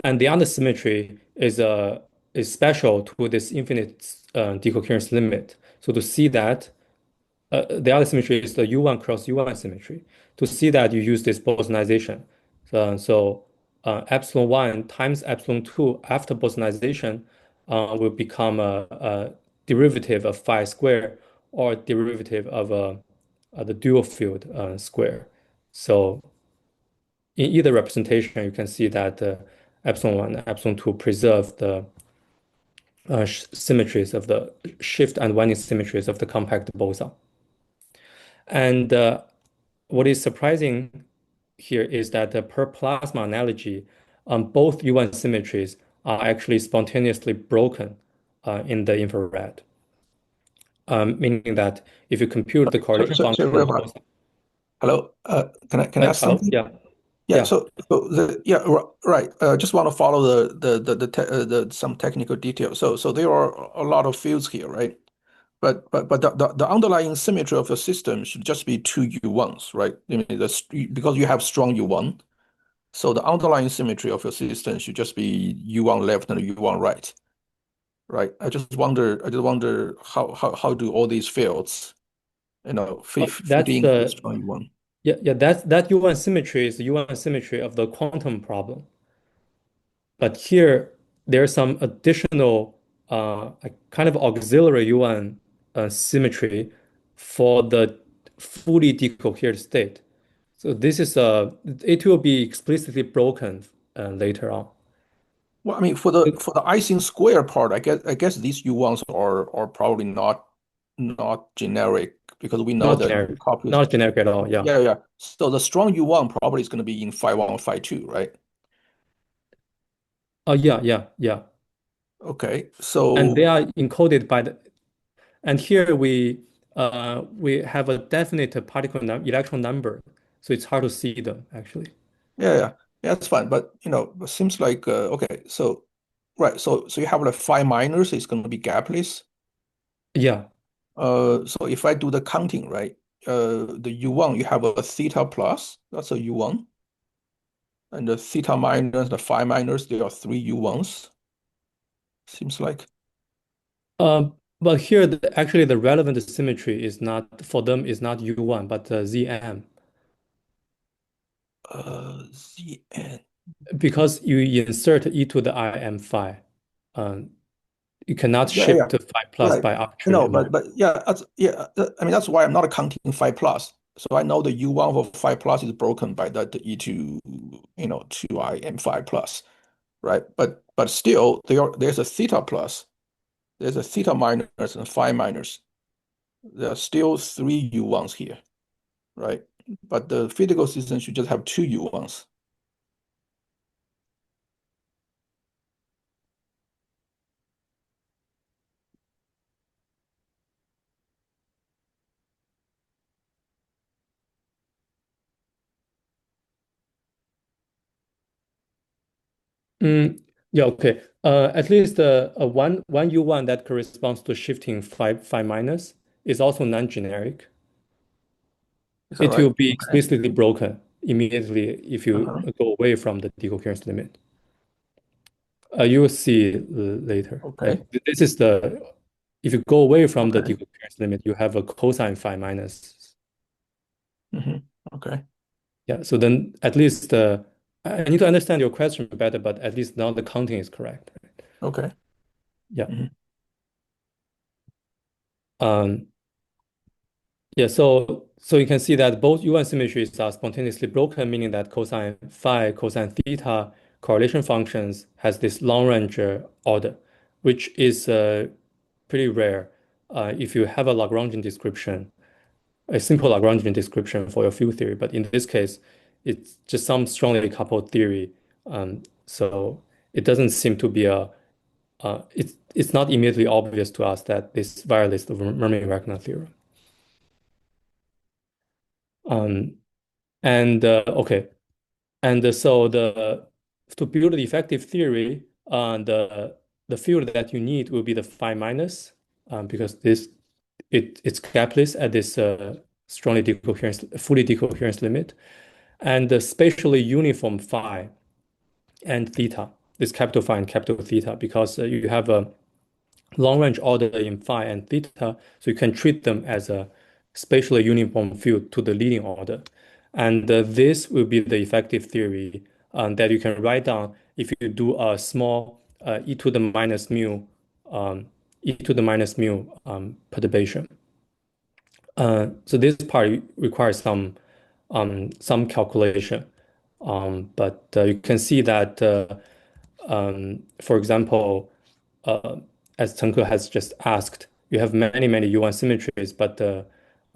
And the other symmetry is special to this infinite decoherence limit. So to see that, the other symmetry is the U1 cross U1 symmetry. To see that, you use this bosonization. Epsilon 1 times epsilon 2 after bosonization will become a derivative of phi square or derivative of the dual field square. So in either representation, you can see that epsilon 1 and epsilon 2 preserve the symmetries of the shift and winding symmetries of the compact boson. And what is surprising here is that per plasma analogy, both U1 symmetries are actually spontaneously broken in the infrared, meaning that if you compute the correlation function of Ruihua, boson, hello. Can I ask hello, something? yeah, Yeah. yeah. So right. Just want to follow the some technical details. So there are a lot of fields here, right? But the underlying symmetry of your system should just be two U1s, right? I mean, because you have strong U1, so the underlying symmetry of your system should just be U1 left and U1 right, right? I just wonder how do all these fields, fit That's into the strong U1? that U1 symmetry is the U1 symmetry of the quantum problem. But here, there's some additional kind of auxiliary UN symmetry for the fully decohered state. So it will be explicitly broken later on. Well, I mean, for the Ising square part, I guess these U1s are probably not generic because we know Not that generic, copies. not generic at all. Yeah. Yeah, yeah. So the strong U1 probably is going to be in phi 1, phi 2, right? Yeah. Okay. And So they are encoded by the. And here we have a definite particle electron number, so it's hard to see them actually. yeah, that's fine. But it seems like okay. So right. So you have like phi minus is going to be gapless. Yeah. So if I do the counting, right? The U1 you have a theta plus. That's a U1, and the theta minus, the phi minus, there are three U1s. Seems like. But here, actually, the relevant symmetry is not for them is not U1, but ZM, ZN. because you insert e to the IM phi. You cannot Yeah. shift to phi plus Right. by arbitrary amount. But yeah, I mean that's why I'm not counting phi plus. So I know the U1 for phi plus is broken by that E to 2I and phi plus, right? But still there's a theta plus, there's a theta minus and phi minus. There are still three U1s here, right? But the physical system should just have two U1s. Yeah, okay. At least one U1 that corresponds to shifting phi minus is also non-generic. Is that It right? will be Okay. explicitly broken immediately if you Uh-huh. go away from the decoherence limit. You will see later. Okay. This is if you go away from the Okay. decoherence limit, you have a cosine phi minus. Hmm. Okay. Yeah, so then at least I need to understand your question better, but at least now the counting is correct. Okay. Yeah. Mhm. Um, yeah, so you can see that both UN symmetries are spontaneously broken, meaning that cosine phi, cosine theta correlation functions has this long range order, which is pretty rare if you have a Lagrangian description, a simple Lagrangian description for your field theory. But in this case, it's just some strongly coupled theory. So it doesn't seem to be it's not immediately obvious to us that this violates the Mermin-Wagner theorem. Um, and okay, and so to build the effective theory, the field that you need will be the phi minus, because it's gapless at this fully decoherence limit, and the spatially uniform phi and theta, this capital phi and capital theta, because you have a long range order in phi and theta, so you can treat them as a spatially uniform field to the leading order. And this will be the effective theory that you can write down if you do a small e to the minus mu, um, e to the minus mu perturbation. So this part requires some calculation, but you can see that, for example, uh, as Tengke has just asked, you have many UN symmetries, but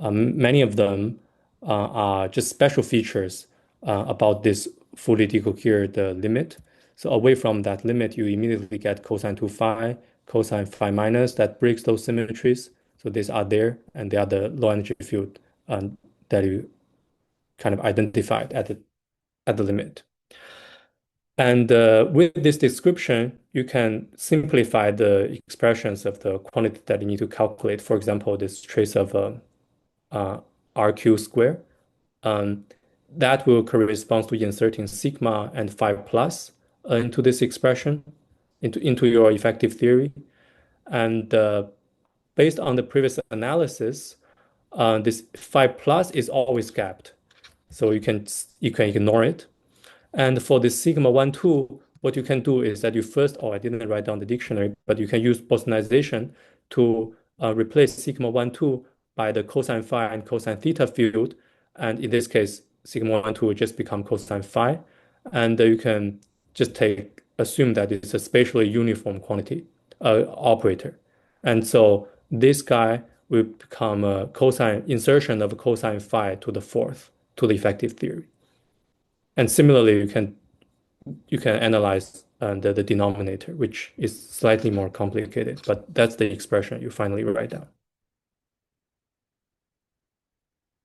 many of them are just special features about this fully decohered limit. So away from that limit, you immediately get cosine 2 phi, cosine phi minus that breaks those symmetries. So these are there, and they are the low energy field that you kind of identified at the limit. And with this description, you can simplify the expressions of the quantity that you need to calculate. For example, this trace of RQ square. Um, that will correspond to inserting sigma and phi plus into this expression, into your effective theory. And based on the previous analysis, this phi plus is always gapped. So you can ignore it. And for the sigma 1, 2, what you can do is that you first, oh, I didn't write down the dictionary, but you can use Bostonization to replace sigma 1, 2 by the cosine phi and cosine theta field. And in this case, sigma 1, 2 will just become cosine phi. And you can just assume that it's a spatially uniform quantity operator. And so this guy will become a cosine insertion of cosine phi to the fourth, to the effective theory. And similarly, you can analyze the denominator, which is slightly more complicated, but that's the expression you finally write down.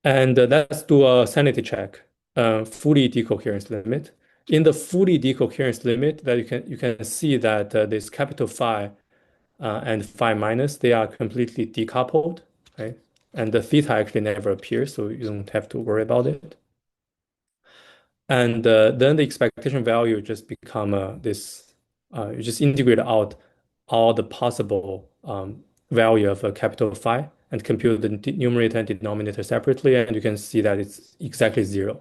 And let's do a sanity check, fully decoherence limit. In the fully decoherence limit, that you can see that this capital phi and phi minus, they are completely decoupled, right? And the theta actually never appears, so you don't have to worry about it. And then the expectation value just become you just integrate out all the possible value of a capital phi and compute the numerator and denominator separately, and you can see that it's exactly 0.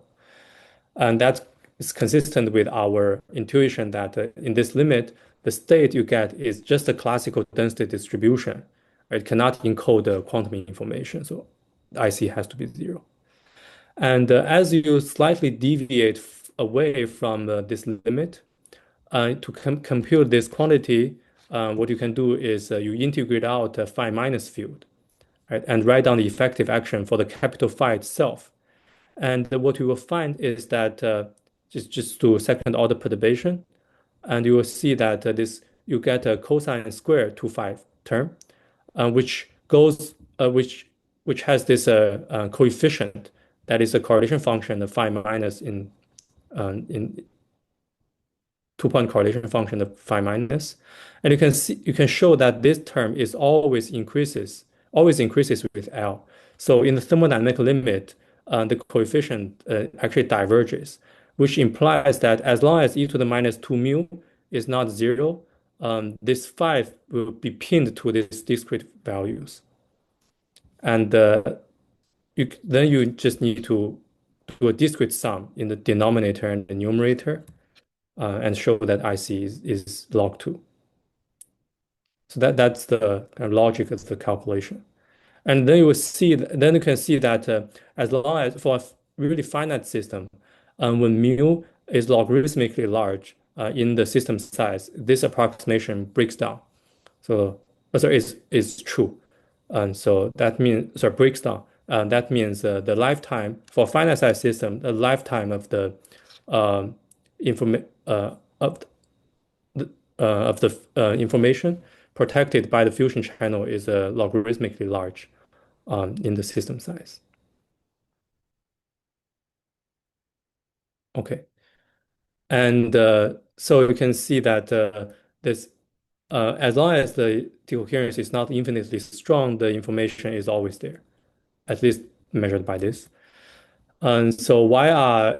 And that is consistent with our intuition that in this limit, the state you get is just a classical density distribution. It cannot encode the quantum information, so IC has to be 0. And as you slightly deviate away from this limit, to compute this quantity, what you can do is you integrate out a phi minus field, right, and write down the effective action for the capital phi itself. And what you will find is that just do second order perturbation, and you will see that you get a cosine square 2 phi term, which goes which has this coefficient that is a correlation function of phi minus in 2-point correlation function of phi minus, and you can show that this term is always increases with L. So in the thermodynamic limit, the coefficient actually diverges, which implies that as long as e to the minus 2 mu is not 0, this 5 will be pinned to these discrete values. And then you just need to do a discrete sum in the denominator and the numerator and show that IC is log 2. So that's the kind of logic of the calculation. And then you will see, then you can see that as long as for a really finite system, when mu is logarithmically large in the system size, this approximation breaks down. So, sorry, is true. And so that means, sorry, breaks down. That means the lifetime for finite size system, the lifetime of the inform of the information protected by the fusion channel is logarithmically large in the system size. Okay. And so you can see that this, as long as the decoherence is not infinitely strong, the information is always there, at least measured by this. And so why are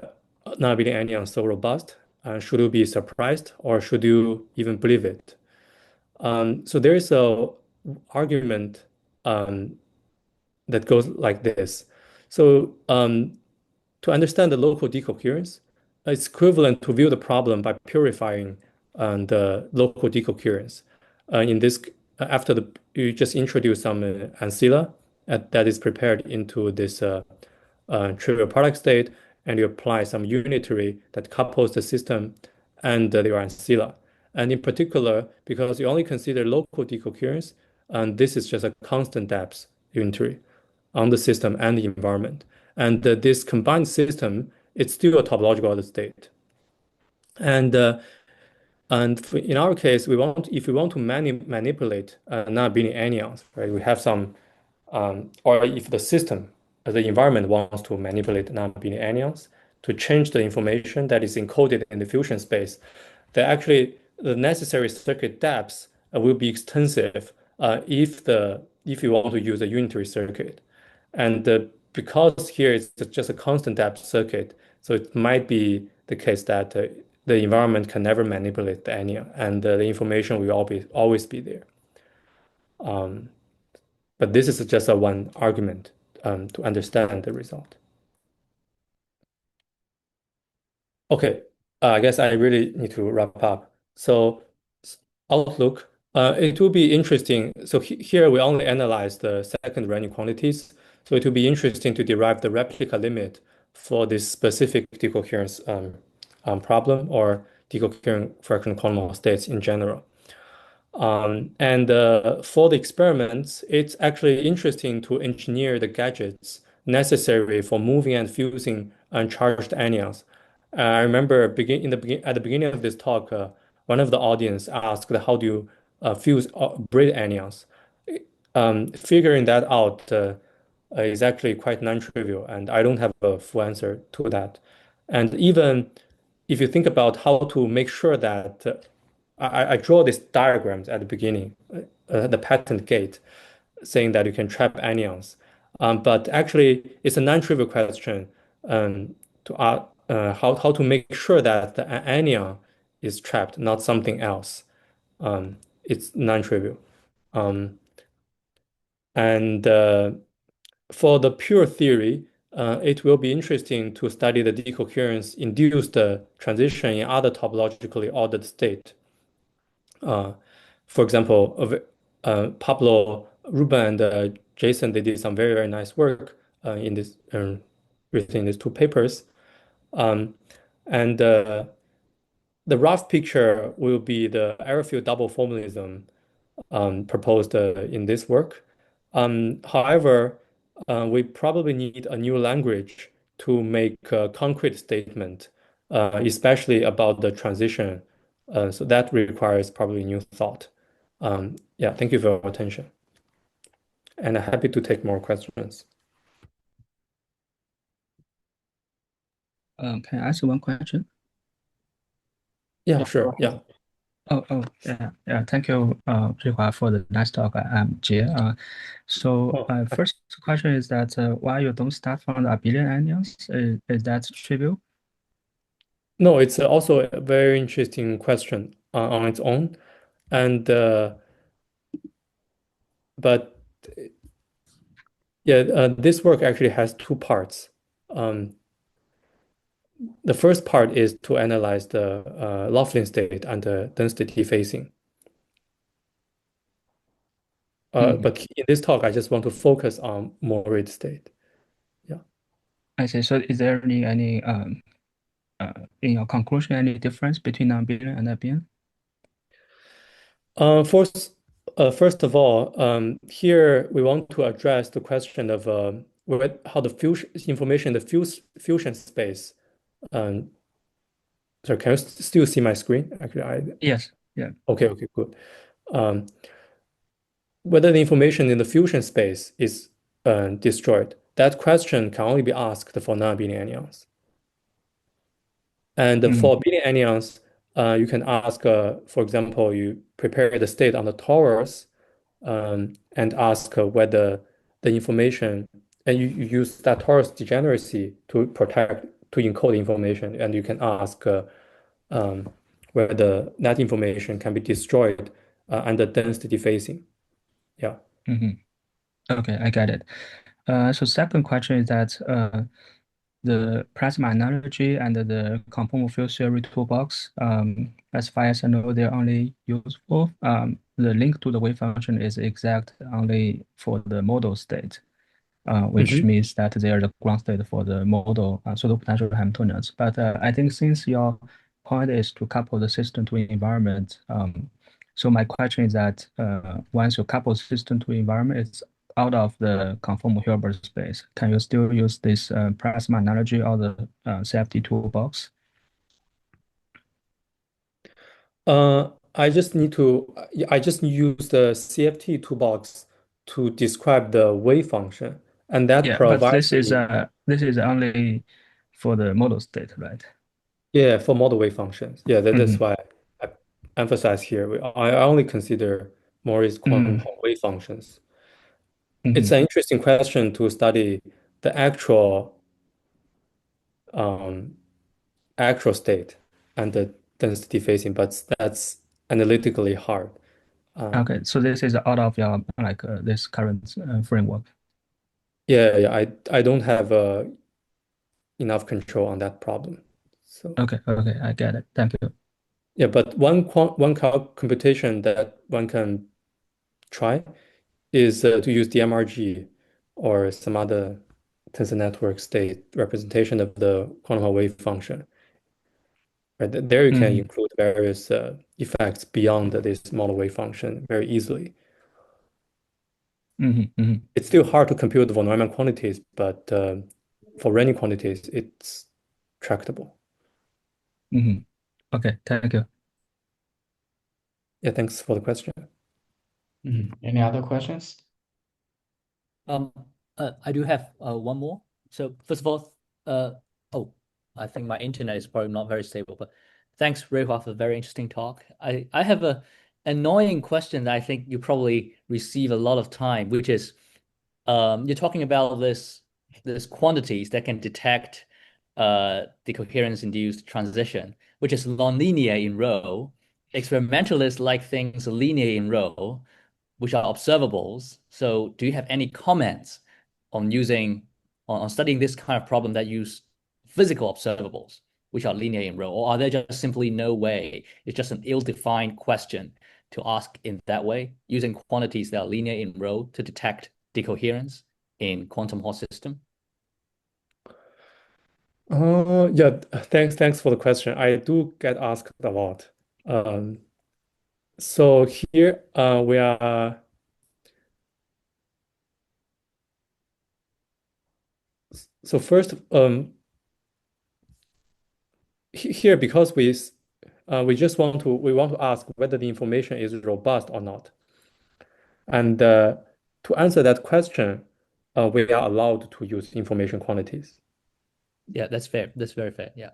non-abelian anyons so robust? Should you be surprised or should you even believe it? So there is a argument that goes like this. So to understand the local decoherence, it's equivalent to view the problem by purifying the local decoherence. In this, after you just introduce some ancilla that is prepared into this trivial product state, and you apply some unitary that couples the system and your ancilla. And in particular, because you only consider local decoherence, and this is just a constant depth unitary on the system and the environment. And this combined system, it's still a topological ordered state. And in our case, if we want to manipulate non-abelian anyons, right? We have some, or if the system, the environment wants to manipulate non-abelian anyons to change the information that is encoded in the fusion space, then actually the necessary circuit depths will be extensive if you want to use a unitary circuit. And because here it's just a constant depth circuit, so it might be the case that the environment can never manipulate the anion, and the information will always be there. But this is just a one argument to understand the result. Okay, I guess I really need to wrap up. So outlook, it will be interesting. So here we only analyze the second Renyi quantities. So it will be interesting to derive the replica limit for this specific decoherence problem or decoherent fractional quantum states in general. And for the experiments, it's actually interesting to engineer the gadgets necessary for moving and fusing uncharged anions. I remember at the beginning of this talk, one of the audience asked, "How do you fuse braid anions?" Figuring that out is actually quite non-trivial, and I don't have a full answer to that. And even if you think about how to make sure that I draw these diagrams at the beginning, the patent gate, saying that you can trap anions. But actually, it's a non-trivial question how to make sure that the anion is trapped, not something else. It's non-trivial. And for the pure theory, it will be interesting to study the decoherence induced transition in other topologically ordered state. For example, Pablo, Ruben, and Jason, they did some very, very nice work in this within these two papers. And the rough picture will be the aerofield double formalism proposed in this work. However, we probably need a new language to make a concrete statement, especially about the transition. So that requires probably new thought. Yeah, thank you for your attention. And I'm happy to take more questions. Can I ask one question? Yeah, sure. Yeah. Yeah. Thank you, Ruihua, for the nice talk. I'm Jie. First question is that why you don't start from the abelian anions? Is that trivial? No, it's also a very interesting question on its own. And but yeah, this work actually has two parts. the first part is to analyze the Laughlin state and the density phasing. But in this talk, I just want to focus on Morid state. Yeah. I see. So is there any in your conclusion any difference between non-abelian and abelian? First, first of all, here we want to address the question of how the fusion information in the fusion space. Sorry, can you still see my screen? Actually, Yes. Yeah. okay, good. Um, whether the information in the fusion space is destroyed, that question can only be asked for non-abelian anyons. And for abelian anyons, you can ask, for example, you prepare the state on the torus and ask whether the information, and you use that torus degeneracy to encode information, and you can ask whether that information can be destroyed under density phasing. Yeah. Okay, I get it. So second question is that the plasma analogy and the conformal field theory toolbox, as far as I know, they're only useful. The link to the wave function is exact only for the model state, which means that they are the ground state for the model pseudo-potential Hamiltonians. But I think since your point is to couple the system to environment, so my question is that once you couple system to environment, it's out of the conformal Hilbert space. Can you still use this plasma analogy or the CFD toolbox? I just use the CFT toolbox to describe the wave function, and that Yeah, but provides this is only for the model state, right? yeah, for model wave functions. Yeah, that's why I emphasize here. I only consider Morris quantum wave functions. It's an interesting question to study the actual state and the density phasing, but that's analytically hard. Okay, so this is out of your this current framework. Yeah, I don't have enough control on that problem. So Okay, I get it. Thank you. yeah, but one computation that one can try is to use the MRG or some other tensor network state representation of the quantum wave function. Right? There you can include various effects beyond this model wave function very easily. It's still hard to compute the von Neumann quantities, but for Renyi quantities, it's tractable. Okay, thank you. Yeah, thanks for the question. Any other questions? I do have one more. So first of all, I think my internet is probably not very stable, but thanks, Ruihua, for a very interesting talk. I have a annoying question that I think you probably receive a lot of time, which is you're talking about this quantities that can detect the coherence-induced transition, which is nonlinear in rho. Experimentalists like things linear in rho, which are observables. So do you have any comments on studying this kind of problem that use physical observables, which are linear in rho, or are there just simply no way? It's just an ill-defined question to ask in that way, using quantities that are linear in rho to detect decoherence in quantum Hall system? Yeah, thanks for the question. I do get asked a lot. So here we are. So first, here because we want to ask whether the information is robust or not, and to answer that question, we are allowed to use information quantities. Yeah, that's fair. That's very fair. Yeah.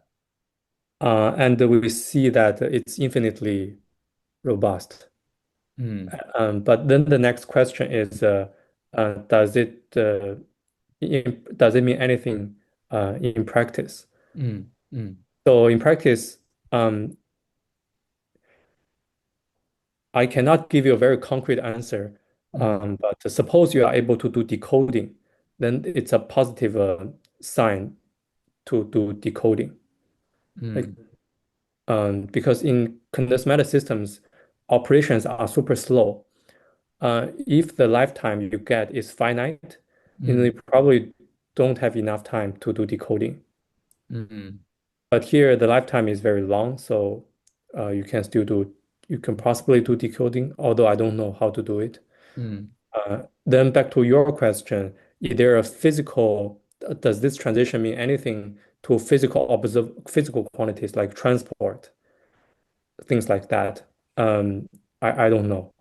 And we see that it's infinitely robust. But then the next question is, does it mean anything in practice? So in practice, I cannot give you a very concrete answer. But suppose you are able to do decoding, then it's a positive sign to do decoding. Like, Mm. because in condensed matter systems, operations are super slow. If the lifetime you get is finite, then you Mm. probably don't have enough time to do decoding. Mm. But here the lifetime is very long, so you can still do, you can possibly do decoding, although I don't know how to do it. Mm. Then back to your question, is there a physical, does this transition mean anything to physical quantities like transport, things like that? I don't know.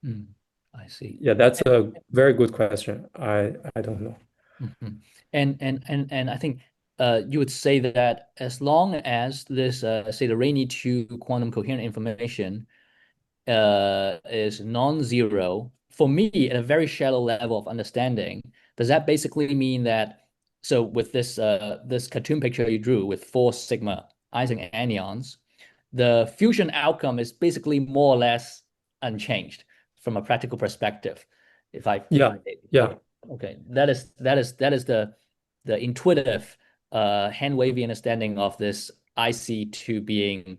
Mm. I see. Yeah, that's a very good question. I don't know. Mhm. And I think you would say that as long as this say the Rainy 2 quantum coherent information is non-zero, for me at a very shallow level of understanding, does that basically mean that so with this cartoon picture you drew with 4 sigma Ising anyons, the fusion outcome is basically more or less unchanged from a practical perspective. If I Yeah, yeah. okay, okay. That is the intuitive hand wavy understanding of this IC2 being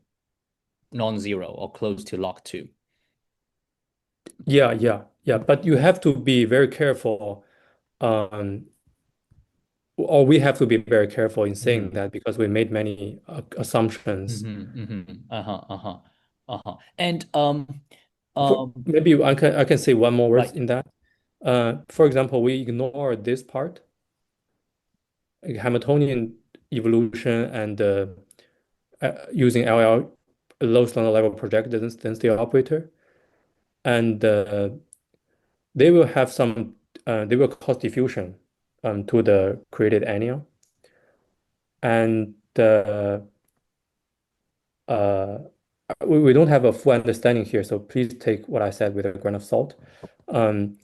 non-zero or close to log 2. Yeah. But you have to be very careful, um, or we have to be very careful in saying Mm-hmm. that because we made many assumptions. Mm-hmm. Mm-hmm. Uh-huh. Uh-huh. Uh-huh. And Maybe I can say one more words right. in that. For example, we ignore this part, like Hamiltonian evolution and using LL, lowest level projected density operator, and they will have some, they will cause diffusion to the created anion. And uh, we don't have a full understanding here, so please take what I said with a grain of salt. Um,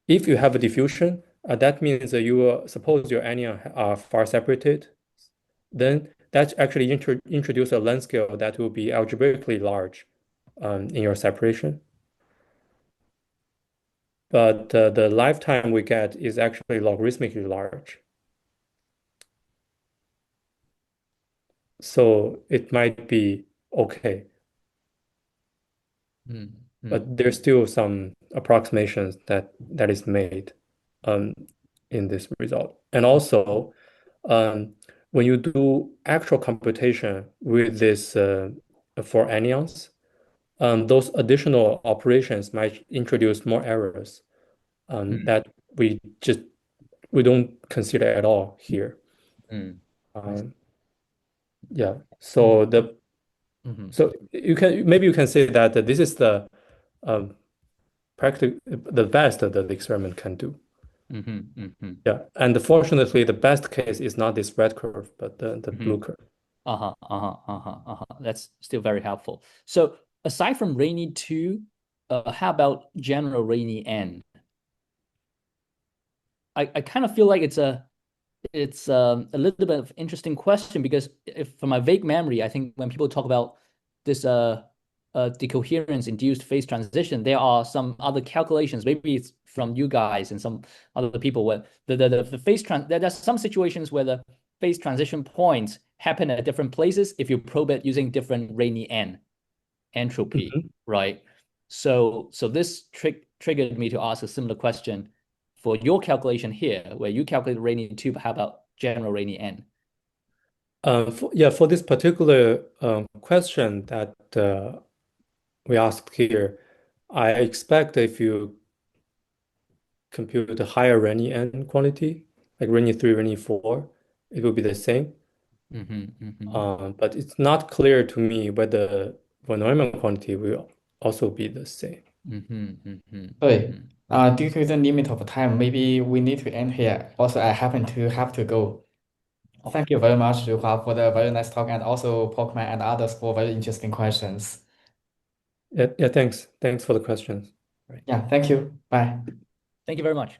if you have a diffusion, that means that suppose your anion are far separated, then that actually introduce a length scale that will be algebraically large in your separation. But the lifetime we get is actually logarithmically large. So it might be okay, Mm-hmm. but there's still some approximations that is made um, in this result. And also, um, when you do actual computation with this for anions, those additional operations might introduce more errors that we don't consider at all here. Mm-hmm. I see. Um, yeah. Mm-hmm. Mm-hmm. So you can say that this is the um, the best that the experiment can do. Mm-hmm. Mm-hmm. Yeah. And fortunately, the best case is not this red curve, but the blue Mm-hmm. curve. Uh-huh. Uh-huh. Uh-huh. Uh-huh. That's still very helpful. So aside from Rainy 2, how about general Rainy N? I kind of feel like it's a little bit of interesting question because if from my vague memory, I think when people talk about this decoherence induced phase transition, there are some other calculations. Maybe it's from you guys and some other people where the phase there's some situations where the phase transition points happen at different places if you probe it using different Rainy N entropy, Mhm. right? So this triggered me to ask a similar question for your calculation here, where you calculate Rainy 2, but how about general Rainy N? For this particular question that we asked here, I expect if you compute a higher Renyi n quantity, like Renyi 3, Renyi 4, it will be the same. Mm-hmm, mm-hmm, But it's not clear to me whether von Neumann quantity will also be the same. mm-hmm, mm-hmm, 对，mm-hmm. due to the limit of time, maybe we need to end here. Also, I happen to have to go. Okay. Thank you very much, Ruihua, for the very nice talk and also Pokemon and others for very interesting questions. Yeah, thanks. Thanks for the questions. Right. Yeah, thank you. Bye. Thank you very much.